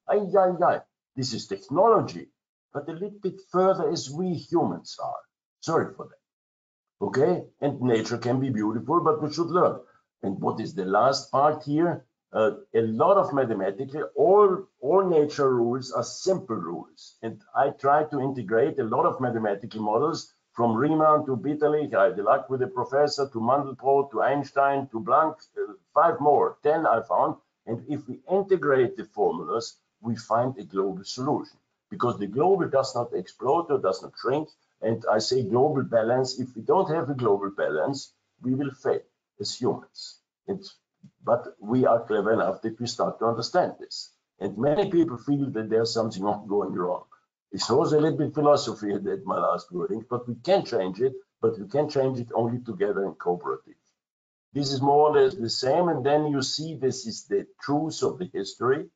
This is technology. But a little bit further as we humans are. Sorry for that. Okay? And nature can be beautiful, but we should learn. And what is the last part here? A lot of mathematical, all nature rules are simple rules. And I try to integrate a lot of mathematical models from Riemann to Bitterlich. I had the luck with the professor, to Mandelbrot, to Einstein, to Planck, 5 more, 10 I found. And if we integrate the formulas, we find a global solution. Because the global does not explode or does not shrink. And I say global balance. If we don't have a global balance, we will fail as humans. But we are clever enough that we start to understand this. And many people feel that there's something going wrong. It's also a little bit philosophy at my last wording, but we can change it, but we can change it only together and cooperative. This is more or less the same, and then you see this is the truth of the history.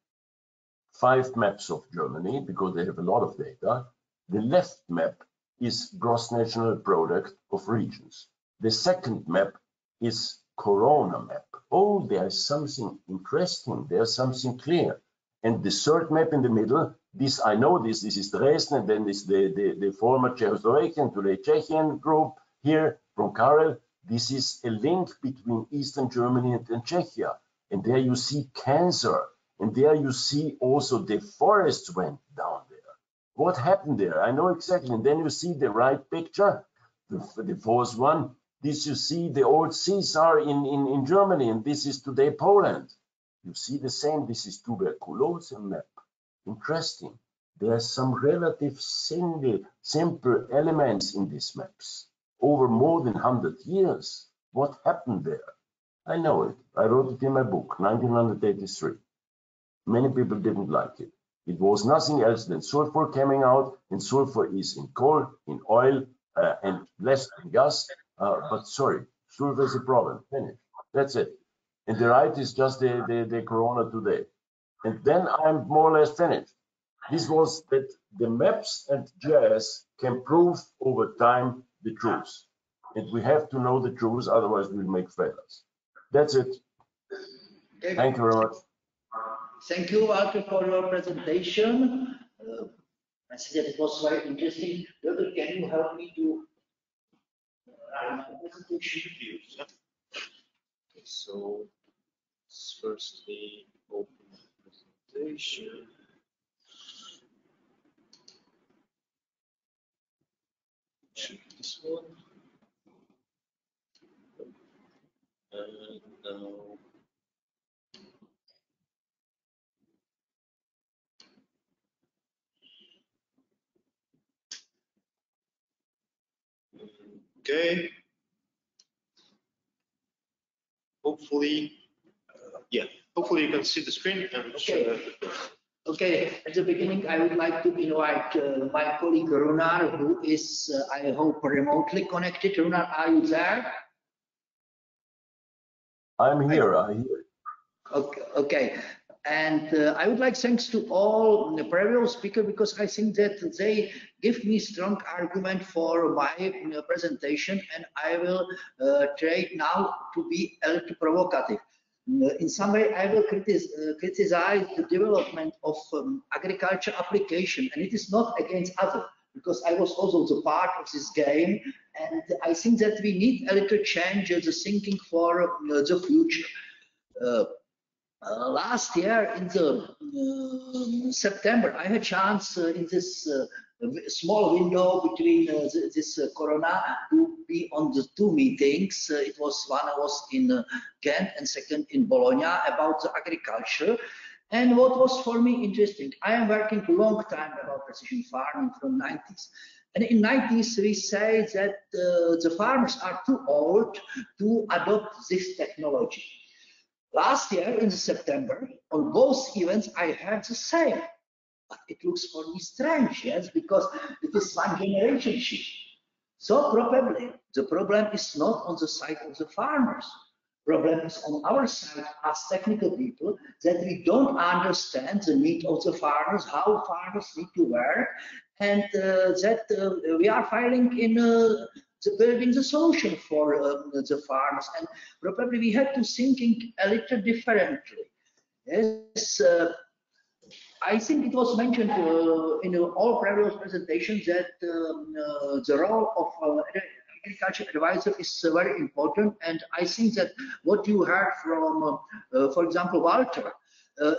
5 maps of Germany, because they have a lot of data. The left map is gross national product of regions. The second map is Corona map. Oh, there's something interesting, there's something clear. And the third map in the middle, this I know this is Dresden, and then this the former Czechoslovakian, today Czechian group here from Karel. This is a link between Eastern Germany and Czechia. And there you see cancer. And there you see also the forests went down there. What happened there? I know exactly. And then you see the right picture, the fourth one. This you see the old Caesar in Germany, and this is today Poland. You see the same. This is tuberculosis map. Interesting. There are some relative simple elements in these maps over more than 100 years. What happened there? I know it. I wrote it in my book, 1983. Many people didn't like it. It was nothing else than sulfur coming out, and sulfur is in coal, in oil, and less in gas. But sorry, sulfur is a problem. Finish. That's it. And the right is just the corona today. And then I'm more or less finished. This was that the maps and GIS can prove over time the truth. And we have to know the truth, otherwise we'll make failures. That's it. Okay. Thank you very much. Thank you, Walter, for your presentation. I think that it was very interesting. Can you help me to Views, yeah. Okay, so let's firstly open the presentation. Choose this one. And now okay. Hopefully, hopefully you can see the screen. And okay. Okay, at the beginning, I would like to invite my colleague Runar, who is, I hope, remotely connected. Runar, are you there? I'm here. I'm here. Okay, okay. And I would like thanks to all the previous speakers, because I think that they give me strong argument for my presentation, and I will try now to be a little provocative. In some way, I will criticize the development of agriculture application, and it is not against others, because I was also the part of this game, and I think that we need a little change the thinking for the future. Last year in the September, I had a chance in this small window between this Corona to be on the two meetings. It was one I was in Ghent and second in Bologna about the agriculture. And what was for me interesting, I am working a long time about precision farming from 90s. And in 90s, we say that the farmers are too old to adopt this technology. Last year in September, on both events, I heard the same. But it looks for me strange, yes, because it is one generation shift. So probably the problem is not on the side of the farmers. Problem is on our side as technical people, that we don't understand the need of the farmers, how farmers need to work, and that we are failing in building the solution for the farmers, and probably we have to thinking a little differently. Yes, I think it was mentioned in all previous presentations that the role of agriculture advisor is very important, and I think that what you heard from, for example, Walter,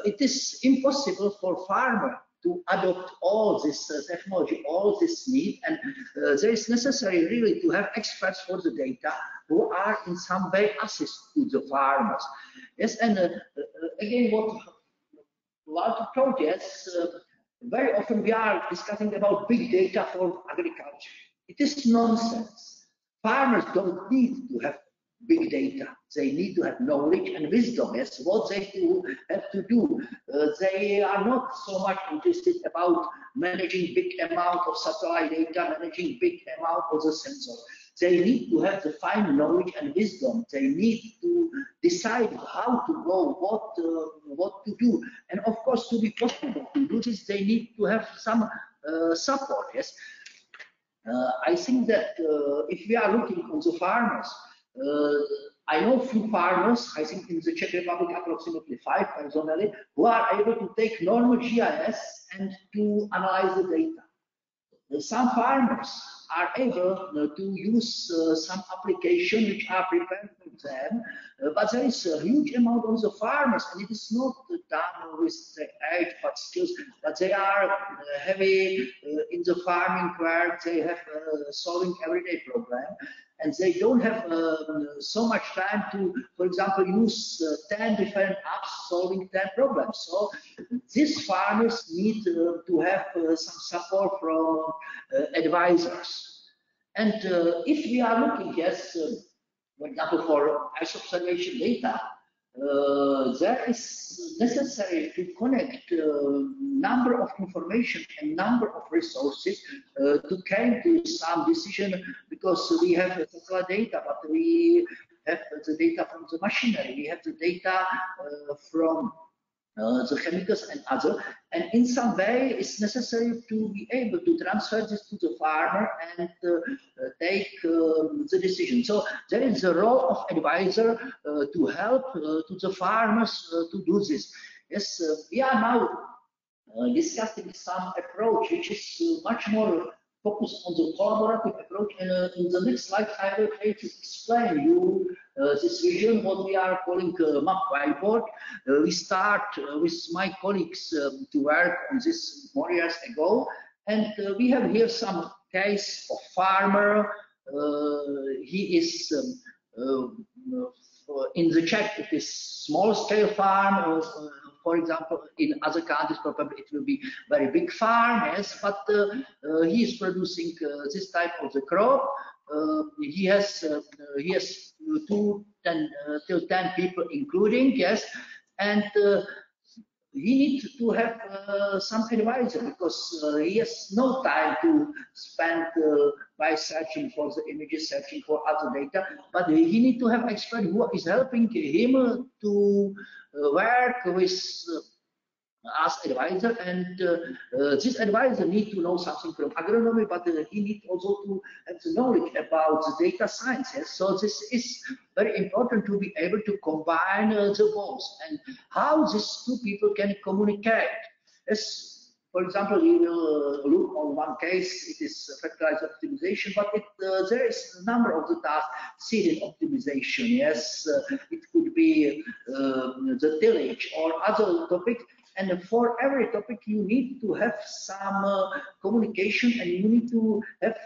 it is impossible for farmer to adopt all this technology, all this need, and there is necessary really to have experts for the data who are in some way assist to the farmers. Yes, and again, what Walter told, yes, very often we are discussing about big data for agriculture. It is nonsense. Farmers don't need to have big data. They need to have knowledge and wisdom. Yes, what they have to do. They are not so much interested about managing big amount of satellite data, managing big amount of the sensor. They need to have the fine knowledge and wisdom. They need to decide how to go, what to do, and of course, to be possible to do this, they need to have some support. Yes. I think that if we are looking on the farmers, I know few farmers, I think in the Czech Republic approximately 5 personally, who are able to take normal GIS and to analyze the data. Some farmers are able to use some application which are prepared for them, but there is a huge amount of the farmers, and it is not done with the age but skills, but they are heavy in the farming where they have solving everyday problem, and they don't have so much time to, for example, use 10 different apps solving 10 problems. So these farmers need to have some support from advisors. And if we are looking, yes, for example, for ice observation data, there is necessary to connect number of information and number of resources to come to some decision, because we have the satellite data, but we have the data from the machinery, we have the data from the chemicals and other, and in some way it's necessary to be able to transfer this to the farmer and take the decision. So there is a role of advisor to help to the farmers to do this. Yes, we are now discussing some approach which is much more focus on the collaborative approach. And in the next slide, I will try to explain you this vision, what we are calling map whiteboard. We start with my colleagues to work on this more years ago, and we have here some case of farmer. He is in the Czech, it is small-scale farm. For example, in other countries, probably it will be very big farm, yes, but he is producing this type of the crop. He has 2 till 10 people including, yes, and he needs to have some advisor because he has no time to spend by searching for the images, searching for other data, but he needs to have expert who is helping him to work with as advisor, and this advisor needs to know something from agronomy, but he needs also to have the knowledge about the data science. Yes? So this is very important to be able to combine the both, and how these two people can communicate. As for example, we will look on one case, it is fertilizer optimization, but there is a number of the tasks, seed optimization, yes, it could be the tillage or other topics. And for every topic, you need to have some communication, and you need to have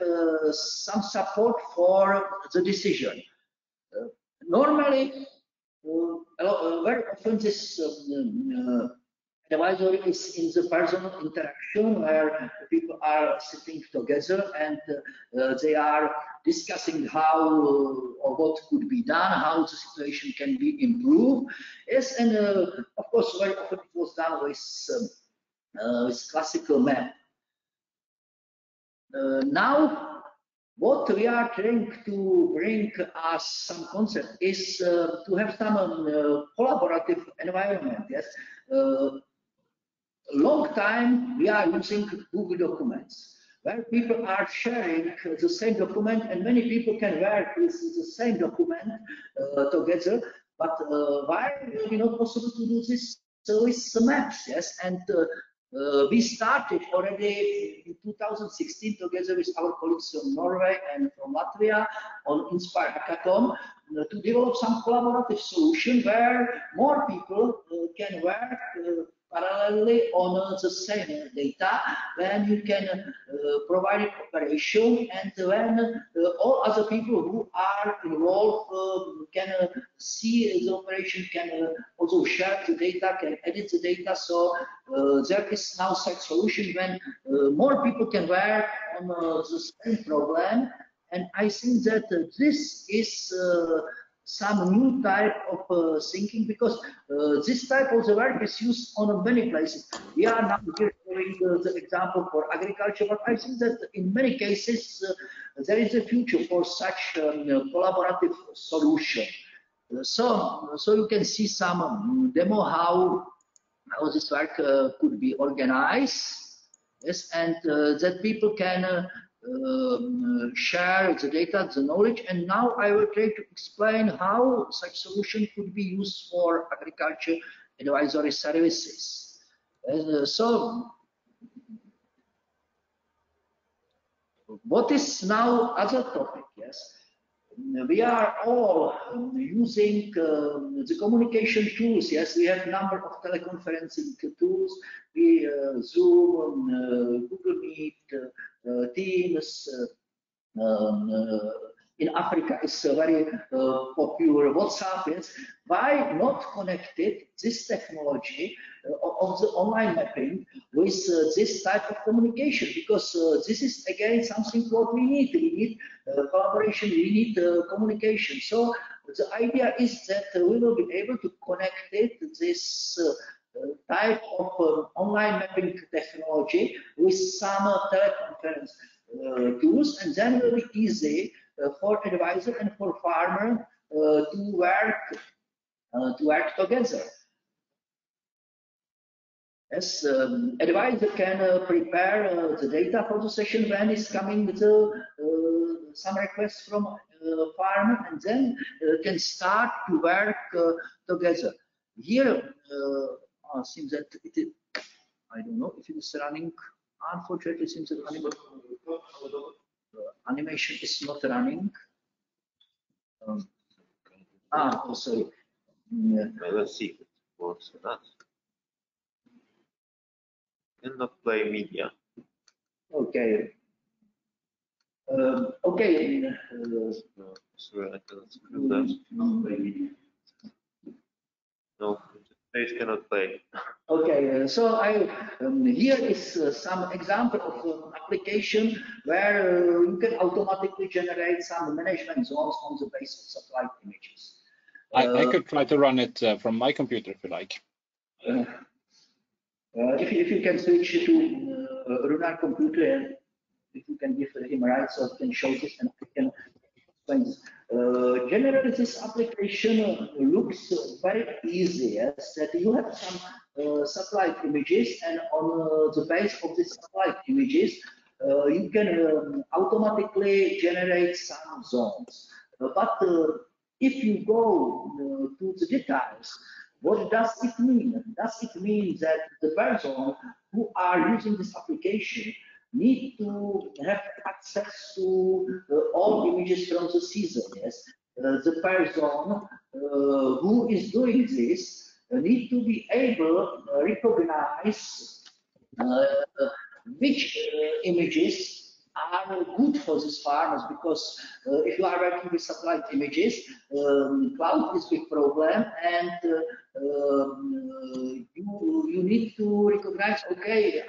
some support for the decision. Normally, very often this advisory is in the personal interaction where people are sitting together and they are discussing how or what could be done, how the situation can be improved. Yes, and of course, very often it was done with classical map. Now, what we are trying to bring as some concept is to have some collaborative environment. Yes. Long time we are using Google Documents, where people are sharing the same document, and many people can work with the same document together. But why will it not possible to do this with maps? Yes, and we started already in 2016 together with our colleagues from Norway and from Latvia on Inspire Hackathon to develop some collaborative solution where more people can work parallelly on the same data, when you can provide operation, and when all other people who are involved can see the operation, can also share the data, can edit the data. So there is now such solution when more people can work on the same problem, and I think that this is some new type of thinking, because this type of the work is used on many places. We are now here showing the example for agriculture, but I think that in many cases there is a future for such collaborative solution. So you can see some demo how this work could be organized. Yes, and that people can share the data, the knowledge, and now I will try to explain how such solution could be used for agriculture advisory services. So, what is now other topic? Yes, we are all using the communication tools. Yes, we have a number of teleconferencing tools. We Zoom, Google Meet, Teams. In Africa, it's very popular WhatsApp. Yes, why not connected this technology of the online mapping with this type of communication? Because this is again something what we need. We need collaboration. We need communication. So the idea is that we will be able to connect this type of online mapping technology with some teleconference tools, and then it will be easy for advisor and for farmer to work together. Yes, advisor can prepare the data for the session when is coming with some requests from farmer, and then can start to work together. Here, seems that it is, I don't know if it is running Unfortunately, it seems that animation is not running. Oh, sorry. Yeah. Let's see if it works or not. Cannot play media. Okay. Okay. No, sorry, I cannot screw that. No, interface cannot play. Okay, so here is some example of application where you can automatically generate some management zones on the basis of satellite images. I could try to run it from my computer if you like. If you can switch to Runar computer, if you can give him rights so he can show this and I can explain this. Generally, this application looks very easy. Yes, that you have some satellite images, and on the base of these satellite images, you can automatically generate some zones. But if you go to the details, what does it mean? Does it mean that the person who are using this application need to have access to all images from the season? Yes, the person who is doing this need to be able to recognize which images are good for these farmers, because if you are working with satellite images, cloud is a big problem, and you need to recognize, okay,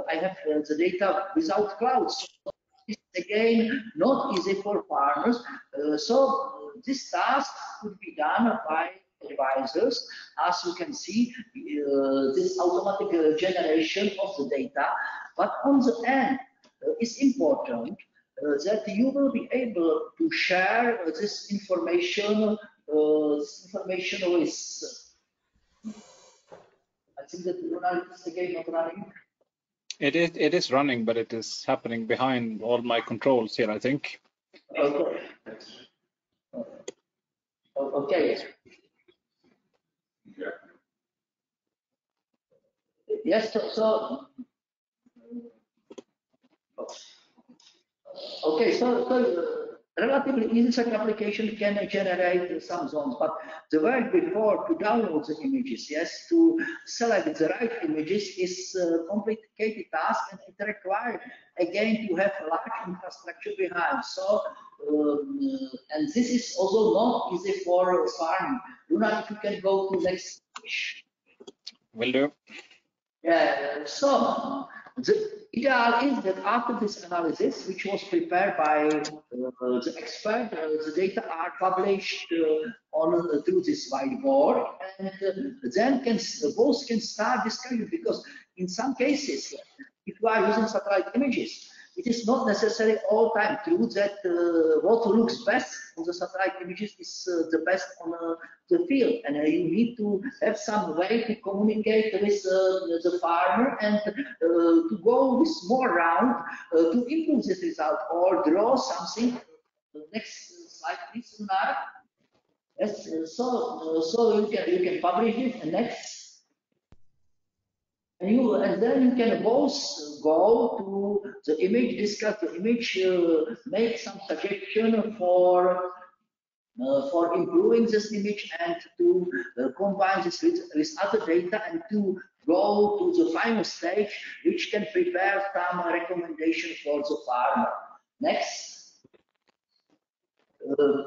I have the data without clouds. So it's again not easy for farmers. So this task could be done by advisors. As you can see, this automatic generation of the data. But on the end, it's important that you will be able to share this information with. I think that Ronald is again not running. It is running, but it is happening behind all my controls here, I think. Okay. Okay. Yes. So. Okay. So relatively easy, such application can generate some zones, but the work before to download the images, yes, to select the right images is a complicated task, and it requires again to have a large infrastructure behind. So and this is also not easy for farming. Luna, if you can go to next page. Will do. Yeah. So the ideal is that after this analysis, which was prepared by the expert, the data are published through this whiteboard, and then both can start discussion, because in some cases, if you are using satellite images, it is not necessarily all time true that what looks best on the satellite images is the best on the field, and you need to have some way to communicate with the farmer and to go with more round to improve this result or draw something. Next slide, please, Mark. Yes, so you can publish it. And next. And then you can both go to the image, discuss the image, make some suggestion for improving this image, and to combine this with other data, and to go to the final stage, which can prepare some recommendation for the farmer. Next.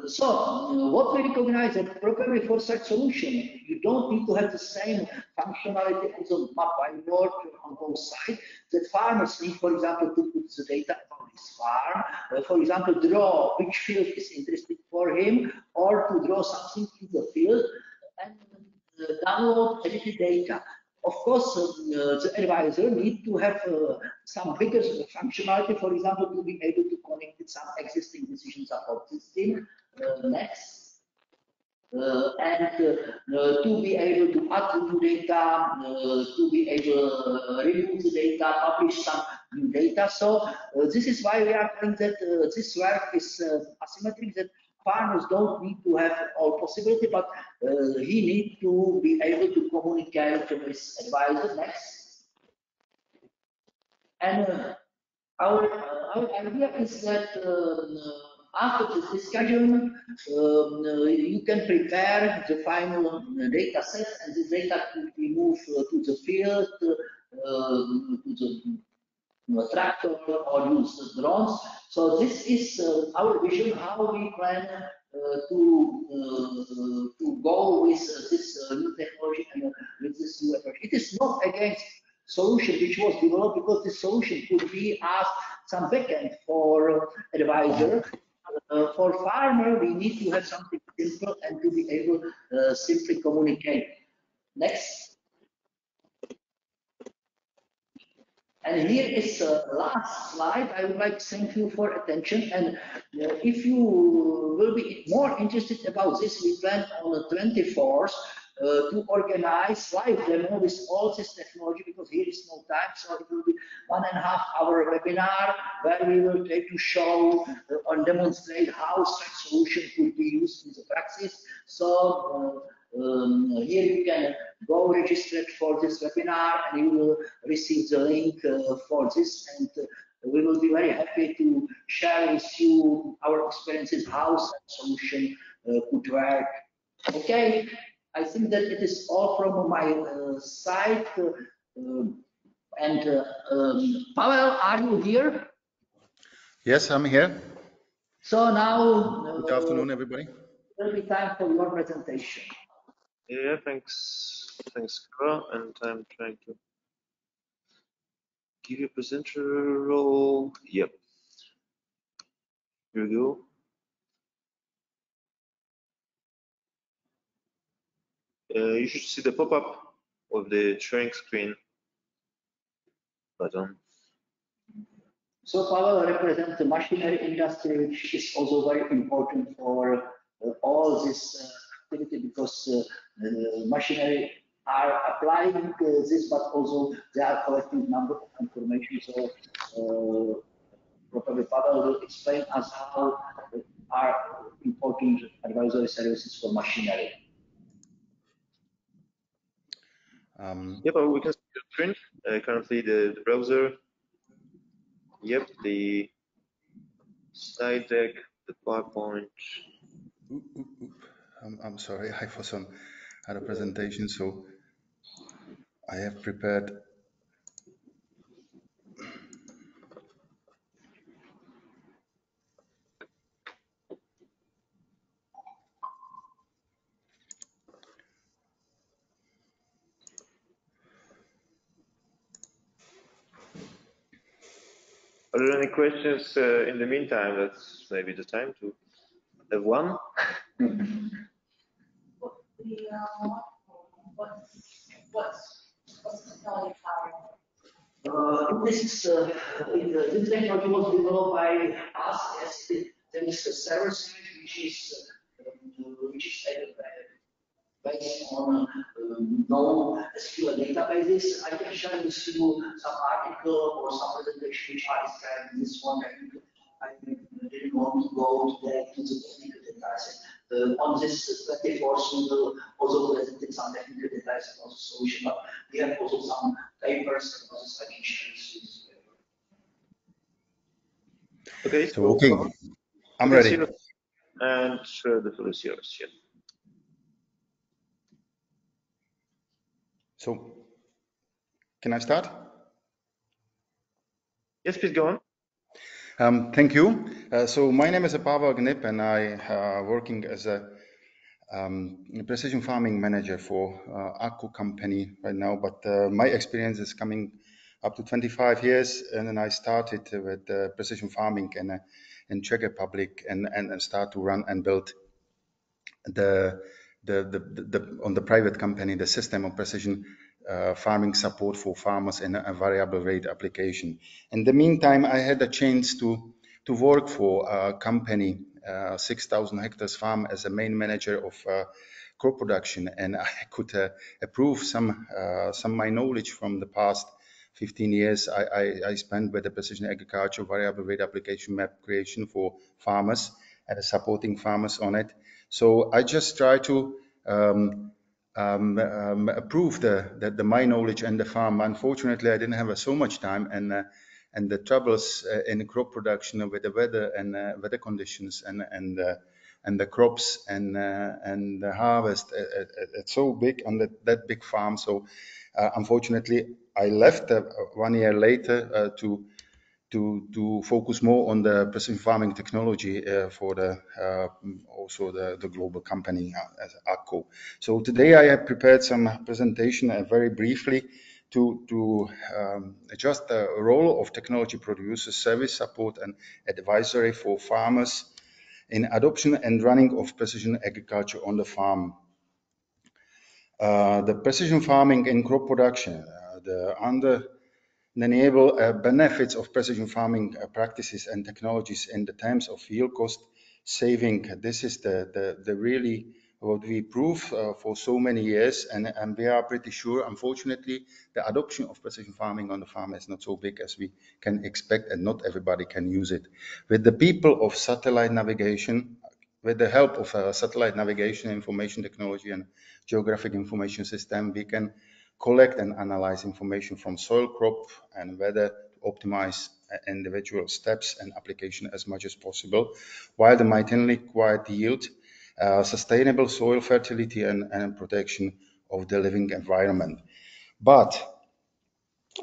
So what we recognize that probably for such solution, you don't need to have the same functionality on the map whiteboard on both sides. That farmers need, for example, to put the data about his farm, for example, draw which field is interesting for him, or to draw something in the field, and download edited data. Of course, the advisor need to have some bigger functionality, for example, to be able to connect with some existing decision support system. Next. And to be able to add new data, to be able to remove the data, publish some new data. So this is why we are saying that this work is asymmetric, that farmers don't need to have all possibility, but he needs to be able to communicate with his advisor. Next. And our idea is that after this discussion, you can prepare the final data set, and this data could be moved to the field, to the tractor, or use drones. So this is our vision, how we plan to go with this new technology and with this new approach. It is not against solution which was developed, because this solution could be as some backend for advisor. For farmer, we need to have something simple and to be able simply communicate. Next. And here is the last slide. I would like to thank you for attention. And if you will be more interested about this, we plan on the 24th to organize live demo with all this technology, because here is no time. So it will be 1.5 hour webinar where we will try to show and demonstrate how such solution could be used in the practice. So here you can go register for this webinar, and you will receive the link for this, and we will be very happy to share with you our experiences, how such solution could work. Okay, I think that it is all from my side. Pavel, are you here? Yes, I'm here. So now, good afternoon, everybody. It will be time for your presentation. Yeah, thanks, Kara. And I'm trying to give you a presenter role. Yep. Here we go. You should see the pop-up of the sharing screen button. So Pavel represents the machinery industry, which is also very important for all this activity, because machinery are applying this, but also they are collecting number of information. So probably Pavel will explain us how are important advisory services for machinery. Yep, we can see the screen. Currently, the browser. Yep, the slide deck, the PowerPoint. I'm sorry, I was on a presentation, so I have prepared. Are there any questions in the meantime? That's maybe the time to have one. This technology was developed by us, as there is a server side which is based on known SQL databases. I can share with you some article or some presentation which I described in this one. I didn't want to go today to the technical details. On this 24th, we will also present some technical details about the solution, but we have also some papers about this I can share with you. Okay, so okay, I'm ready. And the floor is yours. Yeah. So, can I start? Yes, please go on. Thank you. So my name is Pavel Gnip, and I working as a precision farming manager for Akku company right now. But my experience is coming up to 25 years, and then I started with precision farming in Czech Republic, and start to run and build the on the private company the system of precision farming support for farmers in a variable rate application. In the meantime, I had a chance to work for a company, 6,000 hectares farm, as a main manager of crop production, and I could approve some my knowledge from the past 15 years I spent with the precision agriculture variable rate application map creation for farmers and supporting farmers on it. So I just try to approve the my knowledge and the farm. Unfortunately, I didn't have so much time, and the troubles in crop production with the weather and weather conditions and the crops and the harvest. It's so big and that big farm. So unfortunately, I left 1 year later to focus more on the precision farming technology for the also the global company as ACCO. So today I have prepared some presentation very briefly to adjust the role of technology producers, service support and advisory for farmers in adoption and running of precision agriculture on the farm. The precision farming and crop production, the enable benefits of precision farming practices and technologies in the terms of field cost saving. This is the really what we prove for so many years, and we are pretty sure, unfortunately, the adoption of precision farming on the farm is not so big as we can expect, and not everybody can use it. With the people of satellite navigation, with the help of satellite navigation, information technology, and geographic information system, we can collect and analyze information from soil, crop, and weather to optimize individual steps and application as much as possible, while the maintaining quiet yield, sustainable soil fertility, and protection of the living environment. But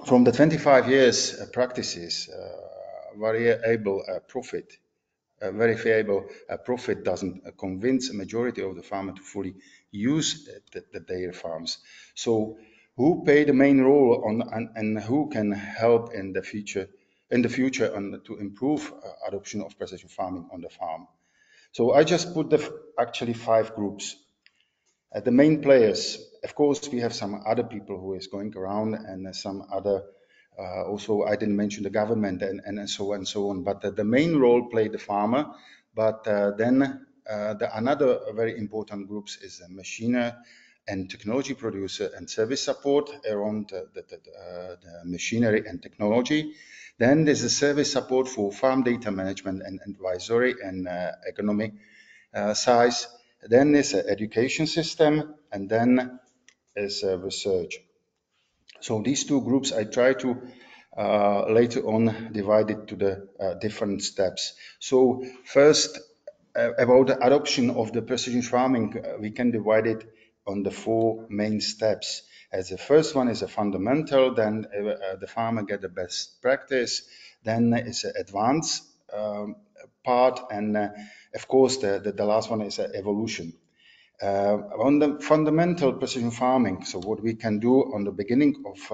from the 25 years practices, variable profit doesn't convince a majority of the farmer to fully use the dairy farms. So who play the main role and who can help in the future to improve adoption of precision farming on the farm? So I just put actually 5 groups. The main players, of course, we have some other people who is going around and some other also, I didn't mention the government and so on, but the main role played the farmer. But then another very important groups is the machiner and technology producer and service support around the machinery and technology. Then there's a service support for farm data management and advisory and economic size. Then there's an education system, and then is research. So these 2 groups I try to later on divide it to the different steps. So first, about the adoption of the precision farming, we can divide it on the 4 main steps. As the first one is a fundamental, then the farmer get the best practice, then is an advanced part, and of course the last one is evolution. On the fundamental precision farming, so what we can do on the beginning of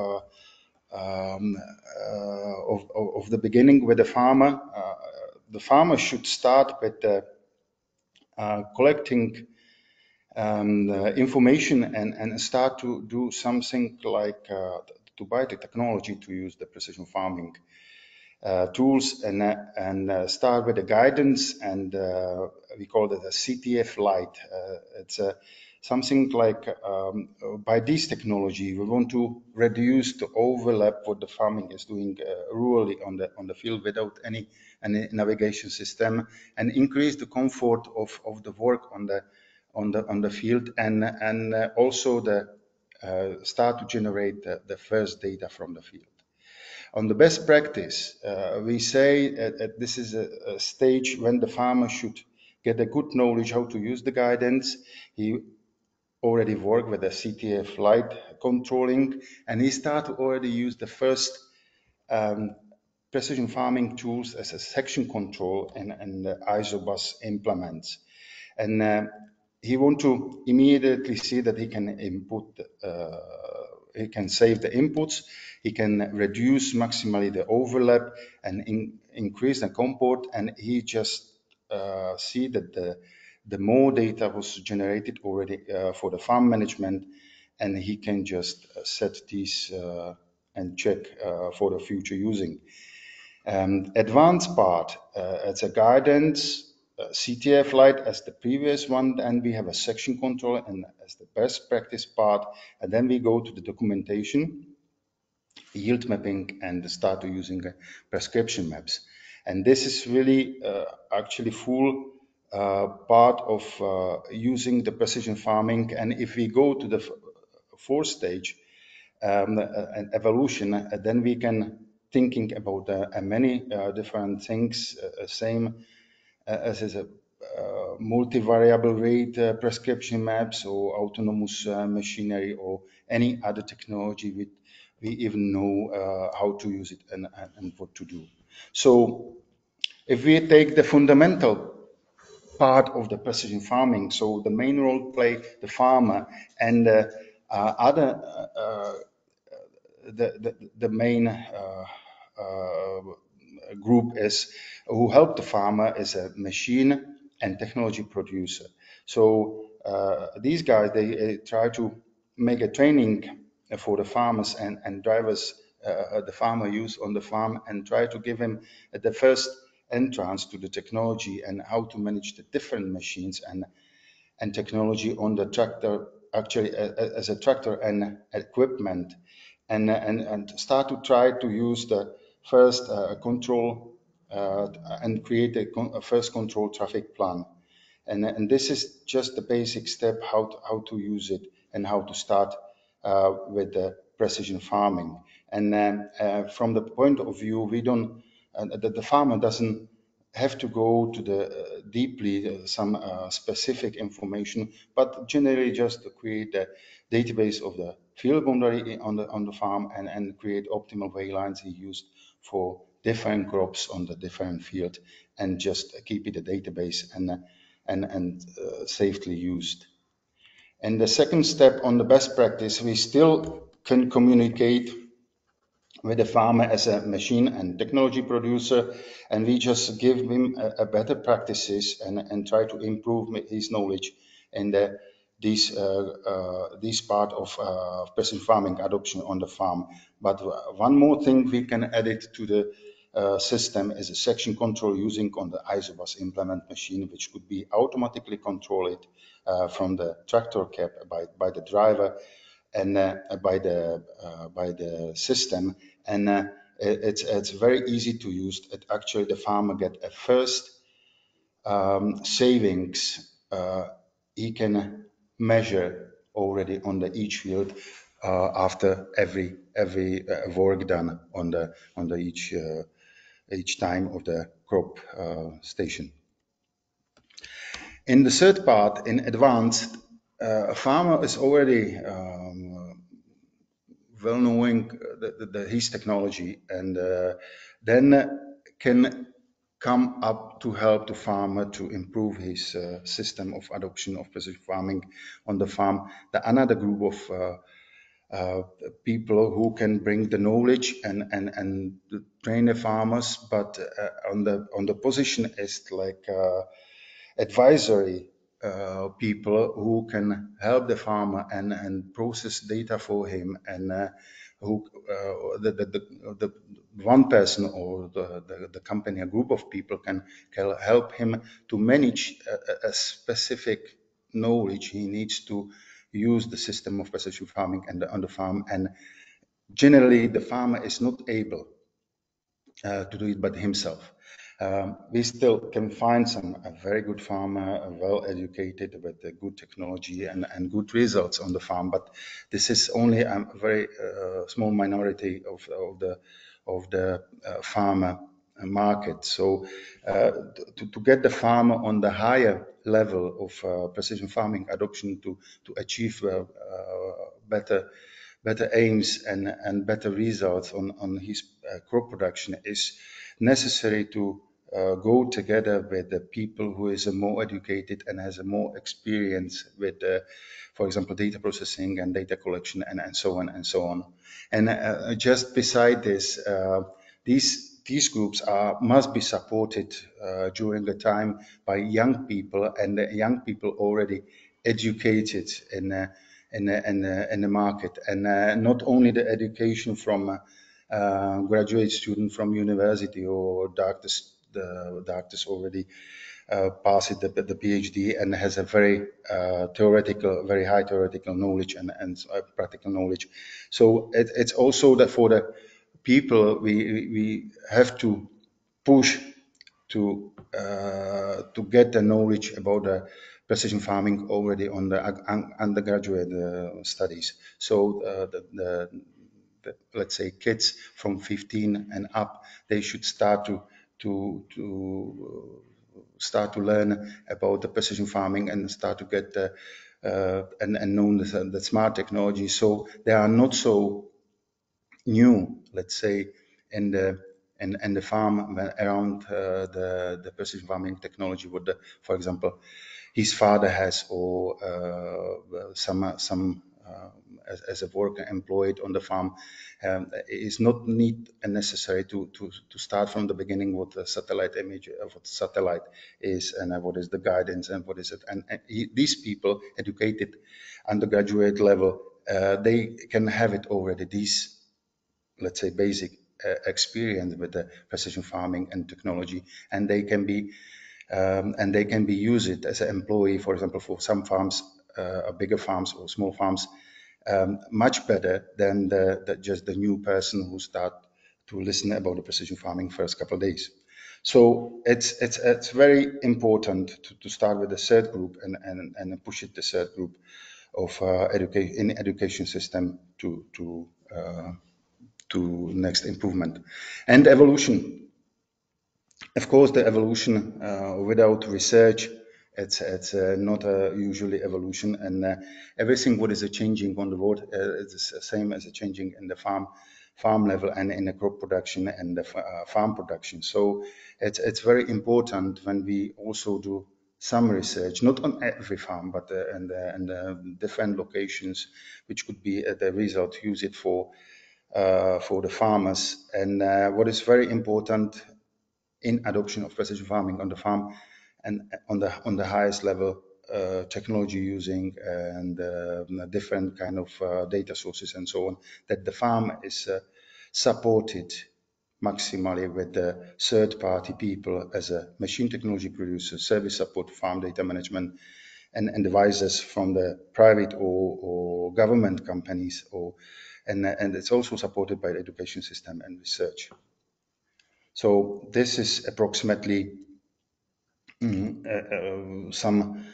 the beginning with the farmer should start with collecting the information and start to do something like to buy the technology to use the precision farming tools and start with the guidance, and we call it a CTF Lite. It's something like by this technology we want to reduce the overlap what the farming is doing rurally on the field without any navigation system, and increase the comfort of the work on the field, and also the start to generate the first data from the field. On the best practice, we say this is a stage when the farmer should get a good knowledge how to use the guidance. He already worked with the CTF Lite controlling, and he started to already use the first precision farming tools as a section control and the isobus implements. And he want to immediately see that he can input, he can save the inputs, he can reduce maximally the overlap and increase the comfort, and he just see that the more data was generated already for the farm management, and he can just set these and check for the future using. Advanced part, it's a guidance, CTF Lite as the previous one, and we have a section control and as the best practice part, and then we go to the documentation, yield mapping, and start to using prescription maps. And this is really actually full part of using the precision farming. And if we go to the 4th stage, evolution, then we can thinking about many different things, same as is a multivariable rate prescription maps or autonomous machinery or any other technology we even know how to use it and what to do. So if we take the fundamental part of the precision farming, so the main role play the farmer and other the main group is who help the farmer is a machine and technology producer. So these guys, they try to make a training for the farmers and drivers the farmer use on the farm and try to give him the first entrance to the technology and how to manage the different machines and technology on the tractor, actually as a tractor and equipment, and start to try to use the first control and create a first control traffic plan. And this is just the basic step how to use it and how to start with the precision farming. And from the point of view, we don't, the farmer doesn't have to go to the deeply some specific information, but generally just to create a database of the field boundary on the farm and create optimal way lines he used for different crops on the different field and just keep it a database and safely used. And the second step on the best practice, we still can communicate with the farmer as a machine and technology producer, and we just give him a better practices and try to improve his knowledge in this part of precision farming adoption on the farm. But one more thing we can add it to the system is a section control using on the isobus implement machine, which could be automatically controlled from the tractor cab by the driver and by the system, and it's very easy to use. It actually the farmer get a first savings he can measure already on the each field after every work done on the each time of the crop station. In the third part, in advanced, a farmer is already well knowing his technology and then can come up to help the farmer to improve his system of adoption of precision farming on the farm. Another group of people who can bring the knowledge and train the farmers, but on the position is like advisory people who can help the farmer and process data for him, and who the one person or the company, a group of people can help him to manage a specific knowledge he needs to use the system of precision farming and on the farm. And generally the farmer is not able to do it by himself. We still can find some very good farmer, well educated with good technology and good results on the farm, but this is only a very small minority of the farmer market. So to get the farmer on the higher level of precision farming adoption to achieve better aims and better results on his crop production is necessary to go together with the people who is more educated and has a more experience with, for example, data processing and data collection and so on and so on. And just beside this, these groups must be supported during the time by young people, and the young people already educated in the market, and not only the education from graduate student from university or doctors already passed the PhD and has a very very high theoretical knowledge and practical knowledge. So it's also that for the people we have to push to get the knowledge about the precision farming already on the undergraduate studies. So let's say kids from 15 and up, they should start to learn about the precision farming and start to get and know the smart technology. So they are not so new, let's say, in the farm around the precision farming technology. What for example, his father has, or some as a worker employed on the farm. Is not need and necessary to start from the beginning what the satellite image of what satellite is and what is the guidance and what is it. And these people educated undergraduate level, they can have it already. These, let's say, basic experience with the precision farming and technology, and they can be use it as an employee, for example, for some farms, bigger farms or small farms, much better than just the new person who start to listen about the precision farming first couple of days. So it's very important to start with the third group and push it the third group of education system to next improvement and evolution. Of course, the evolution without research, it's not a usually evolution, and everything what is changing on the world is the same as changing in the farm level and in the crop production and the farm production. So it's very important when we also do some research, not on every farm, but in different locations, which could be the result, use it for the farmers. And what is very important in adoption of precision farming on the farm and on the highest level, technology using and different kind of data sources and so on, that the farm is supported maximally with the third-party people as a machine technology producer, service support, farm data management, and devices from the private or government companies, and it's also supported by the education system and research. So this is approximately some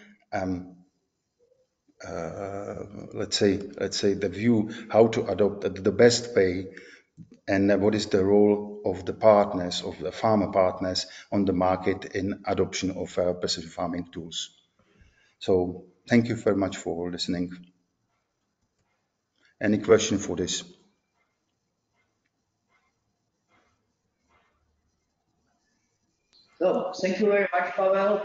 let's say the view how to adopt the best way, and what is the role of the partners, of the farmer partners on the market in adoption of precision farming tools. So thank you very much for listening. Any question for this? So thank you very much, Pavel.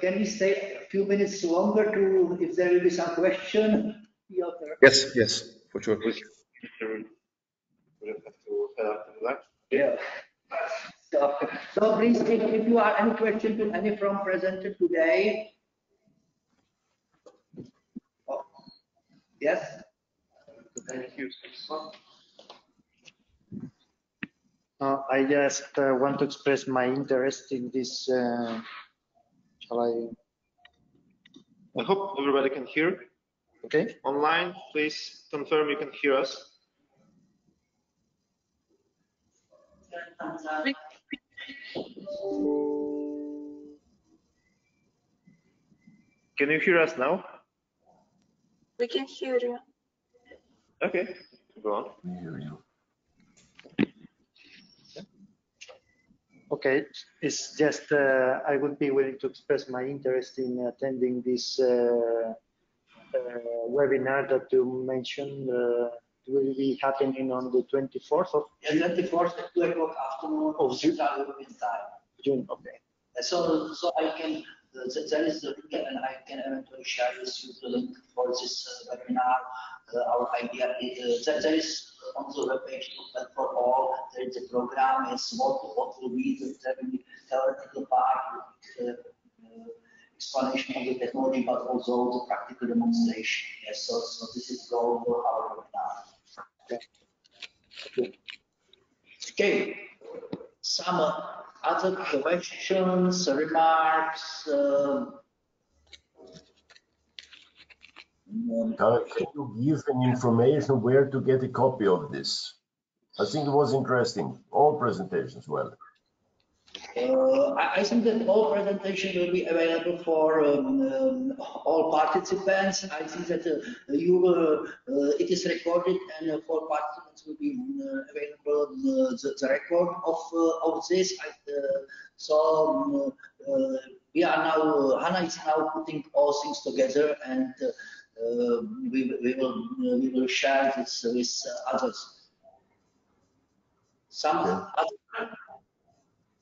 Can we stay a few minutes longer to, if there will be some question? Yes, for sure. Yeah. So please, if you have any question to any from presenter today. Oh, yes. Thank you. I just want to express my interest in this. I hope everybody can hear. Okay. Online, please confirm you can hear us. Can you hear us now? We can hear you. Okay, go on. We hear you. Okay, it's just I would be willing to express my interest in attending this webinar that you mentioned. Will be happening on the 24th of June. 24th at 2 o'clock afternoon of June. Okay. So I can, there is the link, and I can eventually share with you the link for this webinar. Our idea is there is on the webpage for all. There is a program. It's what will be the theoretical part, explanation of the technology, but also the practical demonstration. Yes, so this is the goal for our webinar. Okay. Some other questions, remarks? Can you give an information where to get a copy of this? I think it was interesting. All presentations well. I think that all presentation will be available for all participants. I think that it is recorded, and for participants will be available the record of this. We are now, Hannah is now putting all things together, and we will share this with others. Some other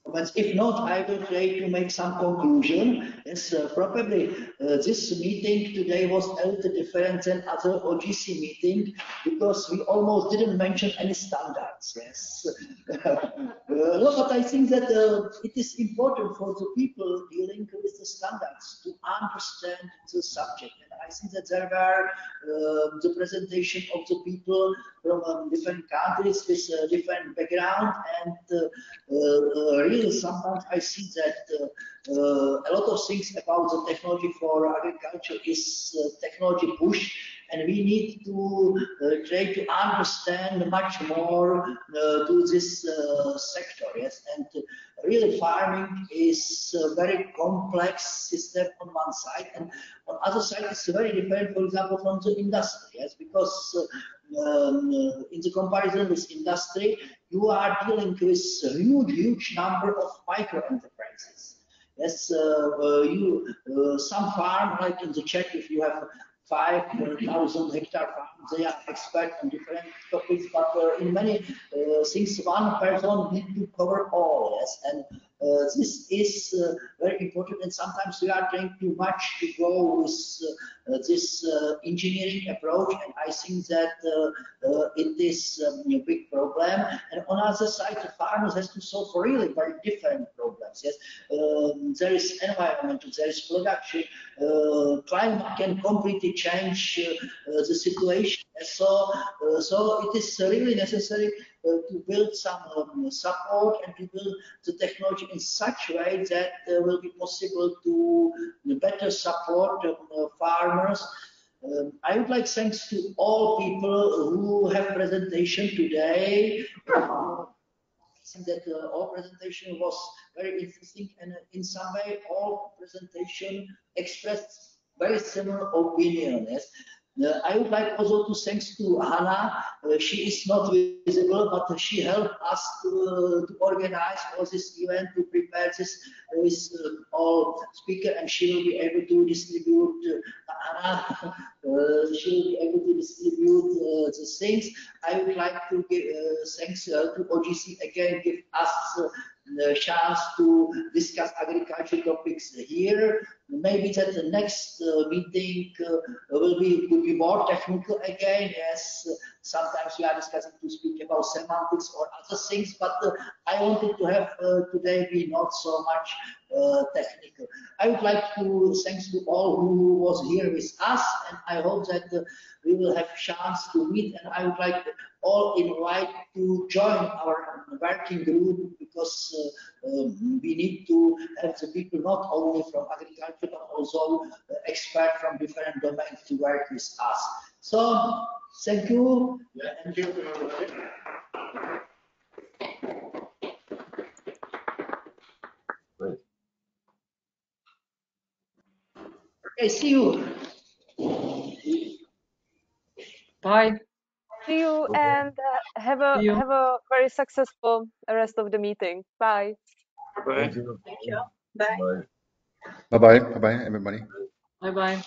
comments. If not, I will try to make some conclusion. Yes, probably this meeting today was a little different than other OGC meeting because we almost didn't mention any standards. Yes, no, but I think that it is important for the people dealing with the standards to understand the subject. And I think that there were the presentation of the people from different countries with different background, and really sometimes I see that a lot of things about the technology for agriculture is technology push, and we need to try to understand much more to this sector. Yes, and really farming is a very complex system on one side, and on other side it's very different, for example, from the industry. Yes, because in the comparison with industry, you are dealing with a huge number of micro enterprises. Yes, some farm, like in the Czech, if you have 5,000 hectare farms, they are expert on different topics, but in many things, one person needs to cover all. Yes, and this is very important, and sometimes we are trying too much to go with this engineering approach, and I think that it is a big problem. And on the other side, the farmers has to solve really very different problems. Yes, there is environment, there is production, climate can completely change the situation. So it is really necessary to build some support and to build the technology in such a way that will be possible to better support farmers. I would like thanks to all people who have presentation today. I think that all presentation was very interesting, and in some way all presentation expressed very similar opinion. Yes. I would like also to thanks to Hannah. She is not visible, but she helped us to organize all this event, to prepare this with all speakers, and she will be able to distribute. Hannah, she will be able to distribute the things. I would like to give thanks to OGC again, give us the chance to discuss agriculture topics here. Maybe that the next meeting will be more technical again. Yes, sometimes we are discussing to speak about semantics or other things, but I wanted to have today be not so much technical. I would like to thanks to all who was here with us, and I hope that we will have chance to meet, and I would like all invite to join our working group, because we need to have the people not only from agriculture but also experts from different domains to work with us. So thank you. Yeah, thank you. Great. Okay, see you. Bye. See you, Okay. and have a very successful rest of the meeting. Bye. Thank you. Thank you. Bye. Bye. Bye bye. Bye bye, everybody. Bye bye.